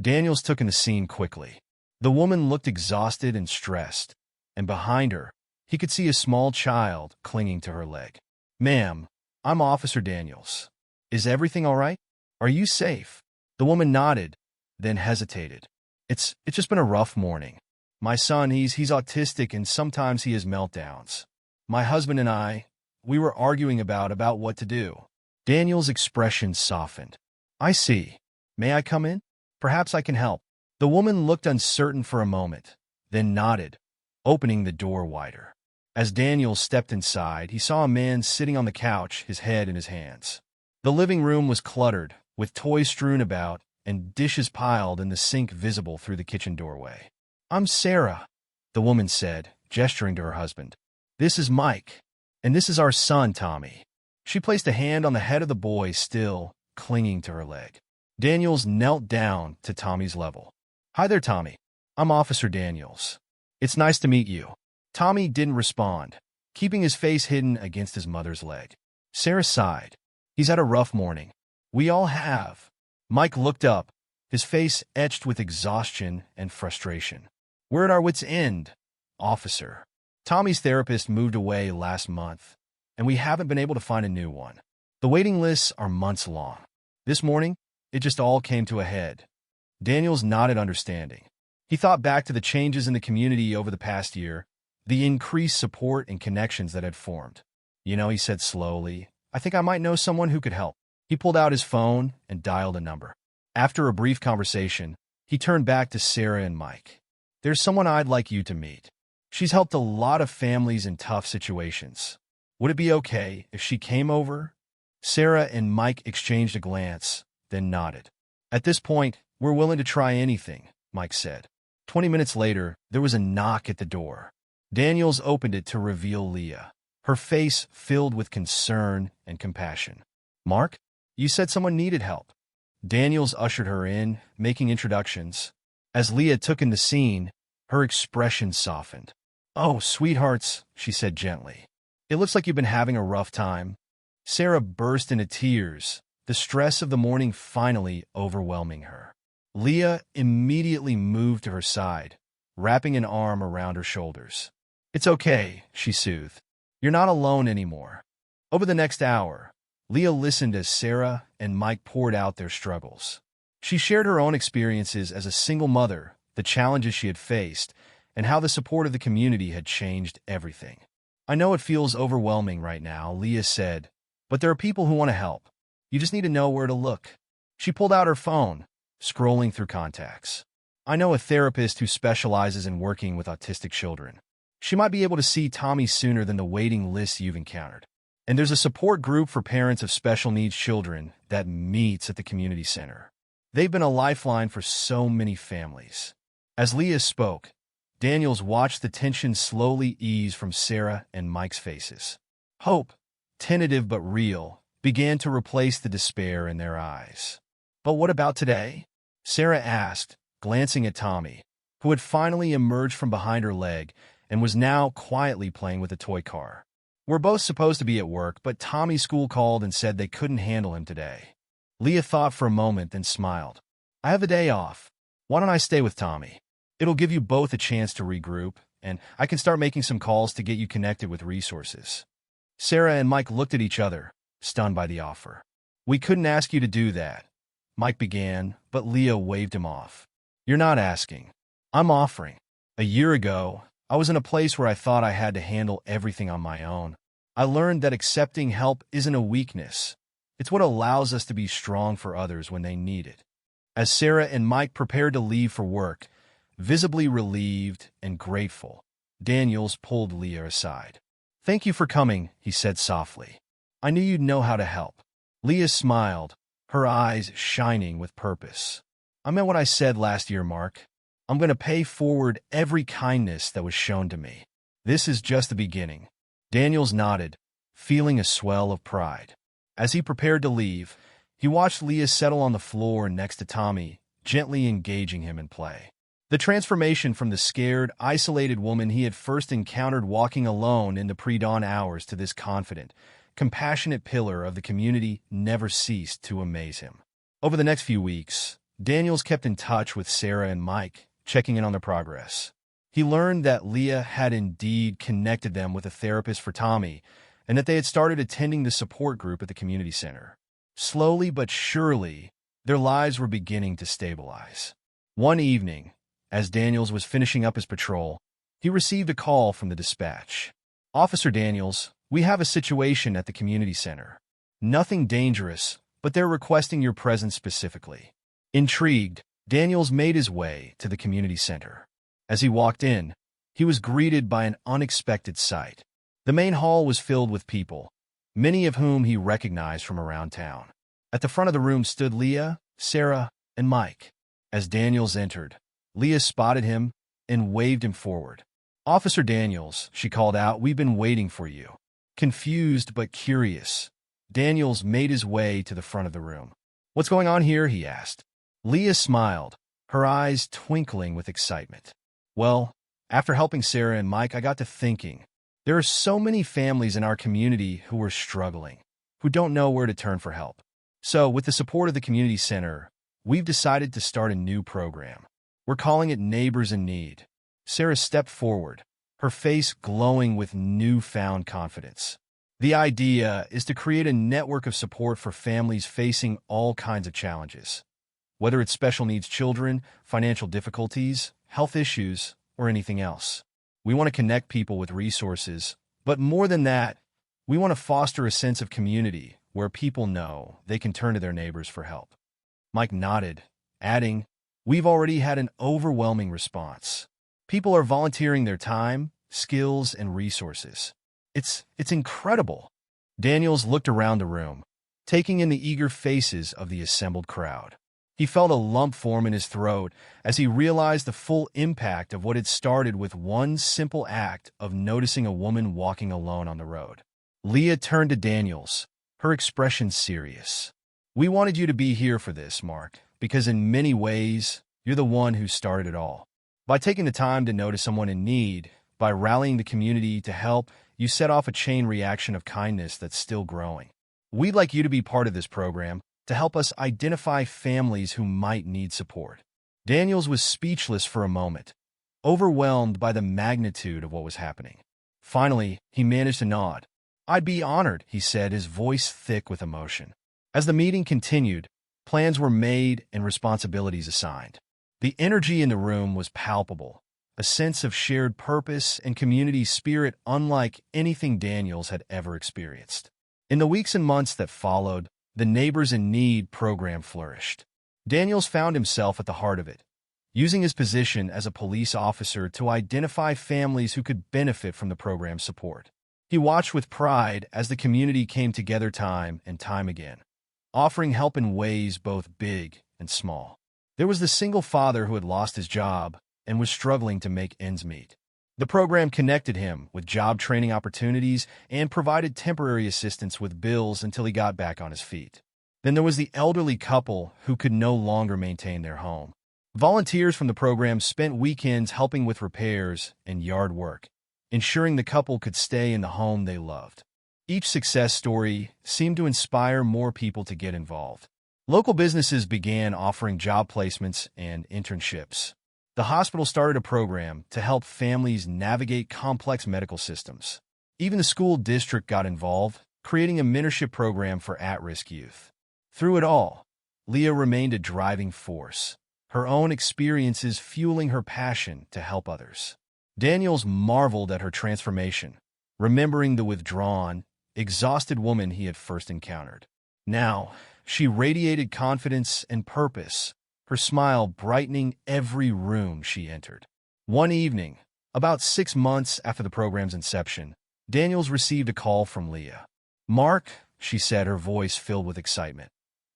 [SPEAKER 1] Daniels took in the scene quickly. The woman looked exhausted and stressed, and behind her, he could see a small child clinging to her leg. "Ma'am, I'm Officer Daniels. Is everything all right? Are you safe?" The woman nodded, then hesitated. It's just been a rough morning. My son, he's autistic and sometimes he has meltdowns. My husband and we were arguing about what to do." Daniel's expression softened. "I see. May I come in? Perhaps I can help." The woman looked uncertain for a moment, then nodded, opening the door wider. As Daniel stepped inside, he saw a man sitting on the couch, his head in his hands. The living room was cluttered, with toys strewn about and dishes piled in the sink visible through the kitchen doorway. "I'm Sarah," the woman said, gesturing to her husband. "This is Mike, and this is our son, Tommy." She placed a hand on the head of the boy still clinging to her leg. Daniels knelt down to Tommy's level. "Hi there, Tommy. I'm Officer Daniels. It's nice to meet you." Tommy didn't respond, keeping his face hidden against his mother's leg. Sarah sighed. "He's had a rough morning. We all have." Mike looked up, his face etched with exhaustion and frustration. "We're at our wits' end, officer. Tommy's therapist moved away last month, and we haven't been able to find a new one. The waiting lists are months long. This morning, it just all came to a head." Daniels nodded understanding. He thought back to the changes in the community over the past year, the increased support and connections that had formed. "You know," he said slowly, "I think I might know someone who could help." He pulled out his phone and dialed a number. After a brief conversation, he turned back to Sarah and Mike. "There's someone I'd like you to meet. She's helped a lot of families in tough situations. Would it be okay if she came over?" Sarah and Mike exchanged a glance, then nodded. "At this point, we're willing to try anything," Mike said. 20 minutes later, there was a knock at the door. Daniels opened it to reveal Leah, her face filled with concern and compassion. "Mark, you said someone needed help." Daniels ushered her in, making introductions. As Leah took in the scene, her expression softened. "Oh, sweethearts," she said gently. "It looks like you've been having a rough time." Sarah burst into tears, the stress of the morning finally overwhelming her. Leah immediately moved to her side, wrapping an arm around her shoulders. "It's okay," she soothed. "You're not alone anymore." Over the next hour, Leah listened as Sarah and Mike poured out their struggles. She shared her own experiences as a single mother, the challenges she had faced, and how the support of the community had changed everything. "I know it feels overwhelming right now," Leah said, "but there are people who want to help. You just need to know where to look." She pulled out her phone, scrolling through contacts. "I know a therapist who specializes in working with autistic children. She might be able to see Tommy sooner than the waiting list you've encountered. And there's a support group for parents of special needs children that meets at the community center. They've been a lifeline for so many families." As Leah spoke, Daniels watched the tension slowly ease from Sarah and Mike's faces. Hope, tentative but real, began to replace the despair in their eyes. "But what about today?" Sarah asked, glancing at Tommy, who had finally emerged from behind her leg and was now quietly playing with a toy car. "We're both supposed to be at work, but Tommy's school called and said they couldn't handle him today." Leah thought for a moment, then smiled. "I have a day off. Why don't I stay with Tommy? It'll give you both a chance to regroup, and I can start making some calls to get you connected with resources." Sarah and Mike looked at each other, stunned by the offer. "We couldn't ask you to do that," Mike began, but Leah waved him off. "You're not asking. I'm offering. A year ago, I was in a place where I thought I had to handle everything on my own. I learned that accepting help isn't a weakness. It's what allows us to be strong for others when they need it." As Sarah and Mike prepared to leave for work, visibly relieved and grateful, Daniels pulled Leah aside. "Thank you for coming," he said softly. "I knew you'd know how to help." Leah smiled, her eyes shining with purpose. "I meant what I said last year, Mark. I'm going to pay forward every kindness that was shown to me. This is just the beginning." Daniels nodded, feeling a swell of pride. As he prepared to leave, he watched Leah settle on the floor next to Tommy, gently engaging him in play. The transformation from the scared, isolated woman he had first encountered walking alone in the pre-dawn hours to this confident, compassionate pillar of the community never ceased to amaze him. Over the next few weeks, Daniels kept in touch with Sarah and Mike, checking in on their progress. He learned that Leah had indeed connected them with a therapist for Tommy, and that they had started attending the support group at the community center. Slowly but surely, their lives were beginning to stabilize. One evening, as Daniels was finishing up his patrol, he received a call from the dispatch. "Officer Daniels, we have a situation at the community center. Nothing dangerous, but they're requesting your presence specifically." Intrigued, Daniels made his way to the community center. As he walked in, he was greeted by an unexpected sight. The main hall was filled with people, many of whom he recognized from around town. At the front of the room stood Leah, Sarah, and Mike. As Daniels entered, Leah spotted him and waved him forward. "Officer Daniels," she called out, "we've been waiting for you." Confused but curious, Daniels made his way to the front of the room. "What's going on here?" he asked. Leah smiled, her eyes twinkling with excitement. "Well, after helping Sarah and Mike, I got to thinking. There are so many families in our community who are struggling, who don't know where to turn for help. So, with the support of the community center, we've decided to start a new program. We're calling it Neighbors in Need." Sarah stepped forward, her face glowing with newfound confidence. "The idea is to create a network of support for families facing all kinds of challenges. Whether it's special needs children, financial difficulties, health issues, or anything else. We want to connect people with resources, but more than that, we want to foster a sense of community where people know they can turn to their neighbors for help." Mike nodded, adding, "We've already had an overwhelming response. People are volunteering their time, skills, and resources. It's incredible." Daniels looked around the room, taking in the eager faces of the assembled crowd. He felt a lump form in his throat as he realized the full impact of what had started with one simple act of noticing a woman walking alone on the road. Leah turned to Daniels, her expression serious. "We wanted you to be here for this, Mark, because in many ways, you're the one who started it all. By taking the time to notice someone in need, by rallying the community to help, you set off a chain reaction of kindness that's still growing. We'd like you to be part of this program to help us identify families who might need support." Daniels was speechless for a moment, overwhelmed by the magnitude of what was happening. Finally, he managed to nod. "I'd be honored," he said, his voice thick with emotion. As the meeting continued, plans were made and responsibilities assigned. The energy in the room was palpable, a sense of shared purpose and community spirit unlike anything Daniels had ever experienced. In the weeks and months that followed, the Neighbors in Need program flourished. Daniels found himself at the heart of it, using his position as a police officer to identify families who could benefit from the program's support. He watched with pride as the community came together time and time again, offering help in ways both big and small. There was the single father who had lost his job and was struggling to make ends meet. The program connected him with job training opportunities and provided temporary assistance with bills until he got back on his feet. Then there was the elderly couple who could no longer maintain their home. Volunteers from the program spent weekends helping with repairs and yard work, ensuring the couple could stay in the home they loved. Each success story seemed to inspire more people to get involved. Local businesses began offering job placements and internships. The hospital started a program to help families navigate complex medical systems. Even the school district got involved, creating a mentorship program for at-risk youth. Through it all, Leah remained a driving force, her own experiences fueling her passion to help others. Daniels marveled at her transformation, remembering the withdrawn, exhausted woman he had first encountered. Now, she radiated confidence and purpose, her smile brightening every room she entered. One evening, about 6 months after the program's inception, Daniels received a call from Leah. "Mark," she said, her voice filled with excitement,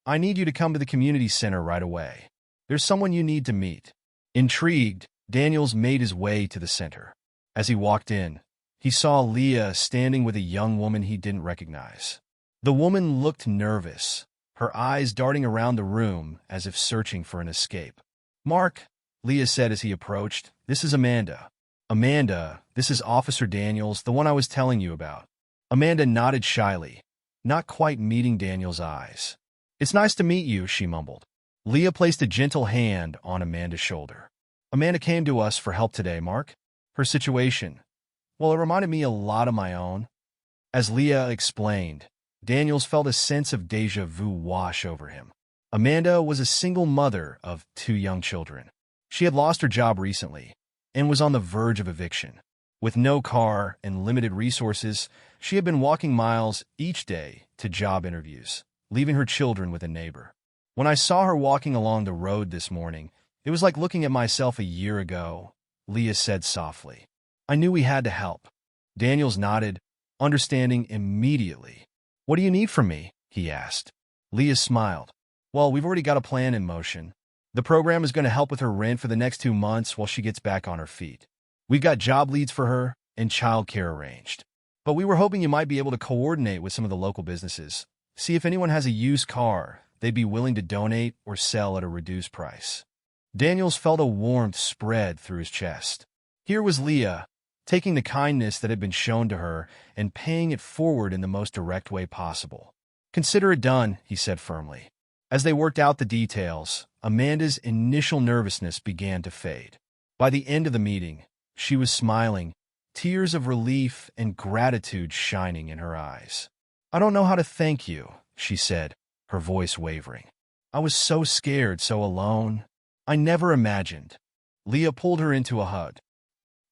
[SPEAKER 1] "I need you to come to the community center right away. There's someone you need to meet." Intrigued, Daniels made his way to the center. As he walked in, he saw Leah standing with a young woman he didn't recognize. The woman looked nervous, her eyes darting around the room as if searching for an escape. "Mark, Leah said as he approached. "This is Amanda." "Amanda, this is Officer Daniels, the one I was telling you about." Amanda nodded shyly, not quite meeting Daniel's eyes. "It's nice to meet you," she mumbled. Leah placed a gentle hand on Amanda's shoulder. "Amanda came to us for help today, Mark. Her situation, well, it reminded me a lot of my own." As Leah explained, Daniels felt a sense of déjà vu wash over him. Amanda was a single mother of 2 young children. She had lost her job recently and was on the verge of eviction. With no car and limited resources, she had been walking miles each day to job interviews, leaving her children with a neighbor. "When I saw her walking along the road this morning, it was like looking at myself a year ago," Leah said softly. "I knew we had to help." Daniels nodded, understanding immediately. "What do you need from me?" he asked. Leah smiled. "Well, we've already got a plan in motion. The program is going to help with her rent for the next 2 months while she gets back on her feet. We've got job leads for her and childcare arranged. But we were hoping you might be able to coordinate with some of the local businesses. See if anyone has a used car they'd be willing to donate or sell at a reduced price." Daniels felt a warmth spread through his chest. Here was Leah, taking the kindness that had been shown to her and paying it forward in the most direct way possible. "Consider it done," he said firmly. As they worked out the details, Amanda's initial nervousness began to fade. By the end of the meeting, she was smiling, tears of relief and gratitude shining in her eyes. "I don't know how to thank you," she said, her voice wavering. "I was so scared, so alone. I never imagined." Leah pulled her into a hug.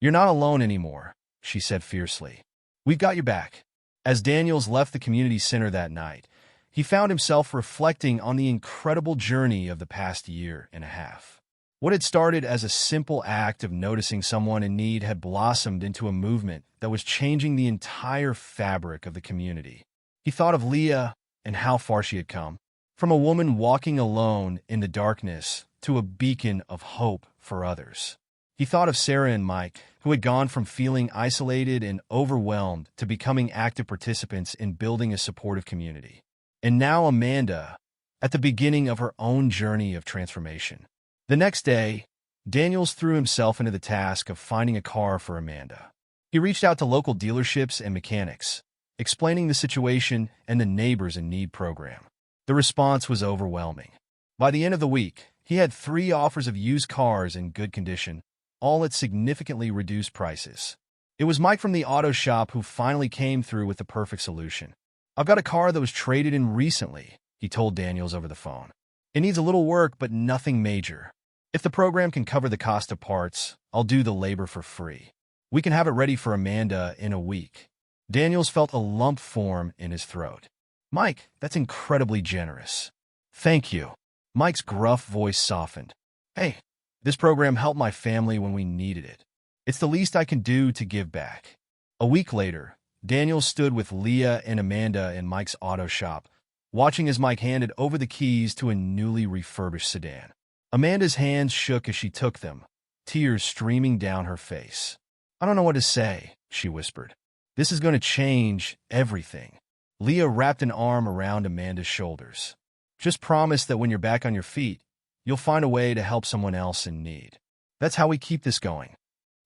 [SPEAKER 1] "You're not alone anymore," she said fiercely. "We've got your back." As Daniels left the community center that night, he found himself reflecting on the incredible journey of the past year and a half. What had started as a simple act of noticing someone in need had blossomed into a movement that was changing the entire fabric of the community. He thought of Leah and how far she had come, from a woman walking alone in the darkness to a beacon of hope for others. He thought of Sarah and Mike, who had gone from feeling isolated and overwhelmed to becoming active participants in building a supportive community. And now Amanda, at the beginning of her own journey of transformation. The next day, Daniels threw himself into the task of finding a car for Amanda. He reached out to local dealerships and mechanics, explaining the situation and the Neighbors in Need program. The response was overwhelming. By the end of the week, he had 3 offers of used cars in good condition, all at significantly reduced prices. It was Mike from the auto shop who finally came through with the perfect solution. "I've got a car that was traded in recently," he told Daniels over the phone. "It needs a little work, but nothing major. If the program can cover the cost of parts, I'll do the labor for free. We can have it ready for Amanda in a week." Daniels felt a lump form in his throat. "Mike, that's incredibly generous." "Thank you." Mike's gruff voice softened. "Hey, this program helped my family when we needed it. It's the least I can do to give back." A week later, Daniels stood with Leah and Amanda in Mike's auto shop, watching as Mike handed over the keys to a newly refurbished sedan. Amanda's hands shook as she took them, tears streaming down her face. "I don't know what to say," she whispered. "This is going to change everything." Leah wrapped an arm around Amanda's shoulders. "Just promise that when you're back on your feet, you'll find a way to help someone else in need. That's how we keep this going."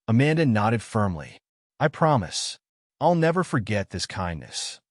[SPEAKER 1] Amanda nodded firmly. "I promise. I'll never forget this kindness."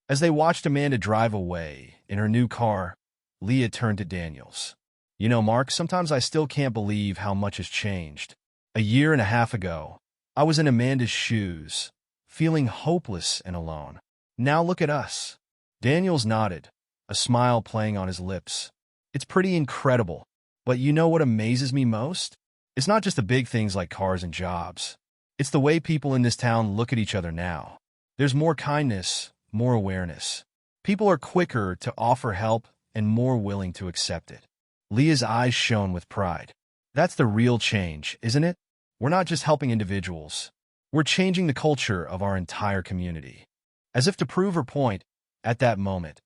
[SPEAKER 1] As they watched Amanda drive away in her new car, Leah turned to Daniels. "You know, Mark, sometimes I still can't believe how much has changed. A year and a half ago, I was in Amanda's shoes, feeling hopeless and alone. Now look at us." Daniels nodded, a smile playing on his lips. "It's pretty incredible. But you know what amazes me most? It's not just the big things like cars and jobs. It's the way people in this town look at each other now. There's more kindness, more awareness. People are quicker to offer help and more willing to accept it." Leah's eyes shone with pride. "That's the real change, isn't it? We're not just helping individuals. We're changing the culture of our entire community." As if to prove her point, at that moment,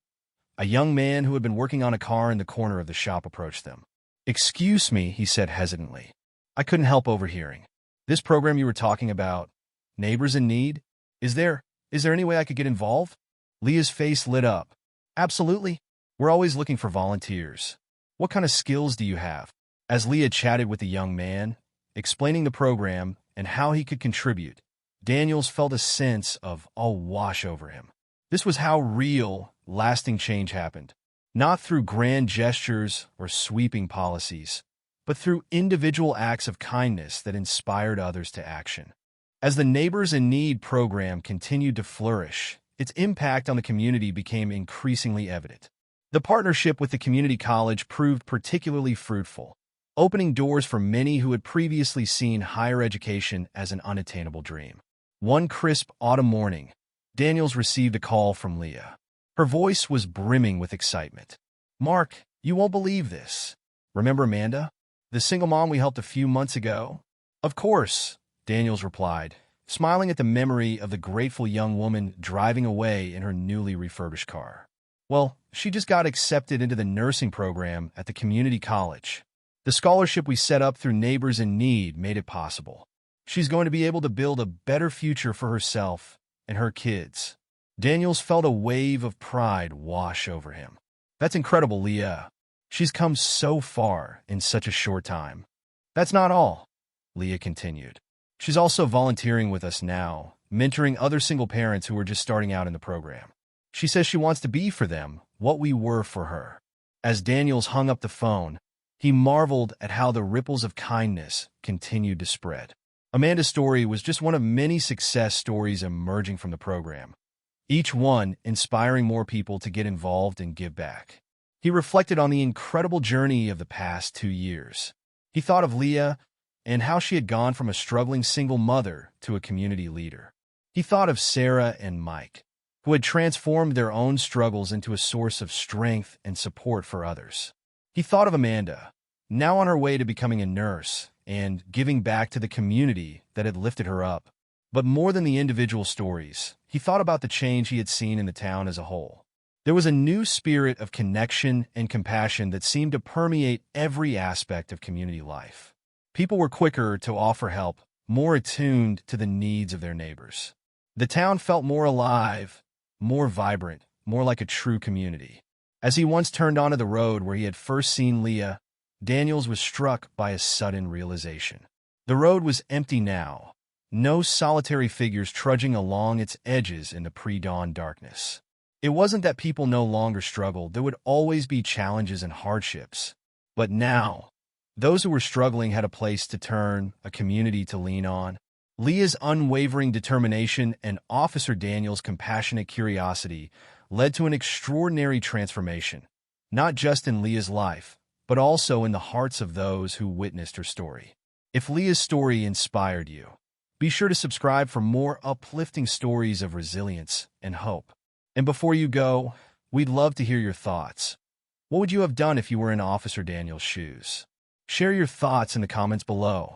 [SPEAKER 1] a young man who had been working on a car in the corner of the shop approached them. "Excuse me," he said hesitantly. "I couldn't help overhearing. This program you were talking about, Neighbors in Need, is there any way I could get involved?" Leah's face lit up. "Absolutely. We're always looking for volunteers. What kind of skills do you have?" As Leah chatted with the young man, explaining the program and how he could contribute, Daniels felt a sense of awe wash over him. This was how real, lasting change happened, not through grand gestures or sweeping policies, but through individual acts of kindness that inspired others to action. As the Neighbors in Need program continued to flourish, its impact on the community became increasingly evident. The partnership with the community college proved particularly fruitful, opening doors for many who had previously seen higher education as an unattainable dream. One crisp autumn morning, Daniels received a call from Leah. Her voice was brimming with excitement. "Mark, you won't believe this. Remember Amanda, the single mom we helped a few months ago?" "Of course," Daniels replied, smiling at the memory of the grateful young woman driving away in her newly refurbished car. "Well, she just got accepted into the nursing program at the community college. The scholarship we set up through Neighbors in Need made it possible. She's going to be able to build a better future for herself and her kids." Daniels felt a wave of pride wash over him. "That's incredible, Leah. She's come so far in such a short time." "That's not all," Leah continued. "She's also volunteering with us now, mentoring other single parents who are just starting out in the program. She says she wants to be for them what we were for her." As Daniels hung up the phone, he marveled at how the ripples of kindness continued to spread. Amanda's story was just one of many success stories emerging from the program, each one inspiring more people to get involved and give back. He reflected on the incredible journey of the past 2 years. He thought of Leah and how she had gone from a struggling single mother to a community leader. He thought of Sarah and Mike, who had transformed their own struggles into a source of strength and support for others. He thought of Amanda, now on her way to becoming a nurse and giving back to the community that had lifted her up. But more than the individual stories, he thought about the change he had seen in the town as a whole. There was a new spirit of connection and compassion that seemed to permeate every aspect of community life. People were quicker to offer help, more attuned to the needs of their neighbors. The town felt more alive, more vibrant, more like a true community. As he once turned onto the road where he had first seen Leah, Daniels was struck by a sudden realization. The road was empty now, no solitary figures trudging along its edges in the pre-dawn darkness. It wasn't that people no longer struggled. There would always be challenges and hardships. But now, those who were struggling had a place to turn, a community to lean on. Leah's unwavering determination and Officer Daniels' compassionate curiosity led to an extraordinary transformation, not just in Leah's life, but also in the hearts of those who witnessed her story. If Leah's story inspired you, be sure to subscribe for more uplifting stories of resilience and hope. And before you go, we'd love to hear your thoughts. What would you have done if you were in Officer Daniels' shoes? Share your thoughts in the comments below.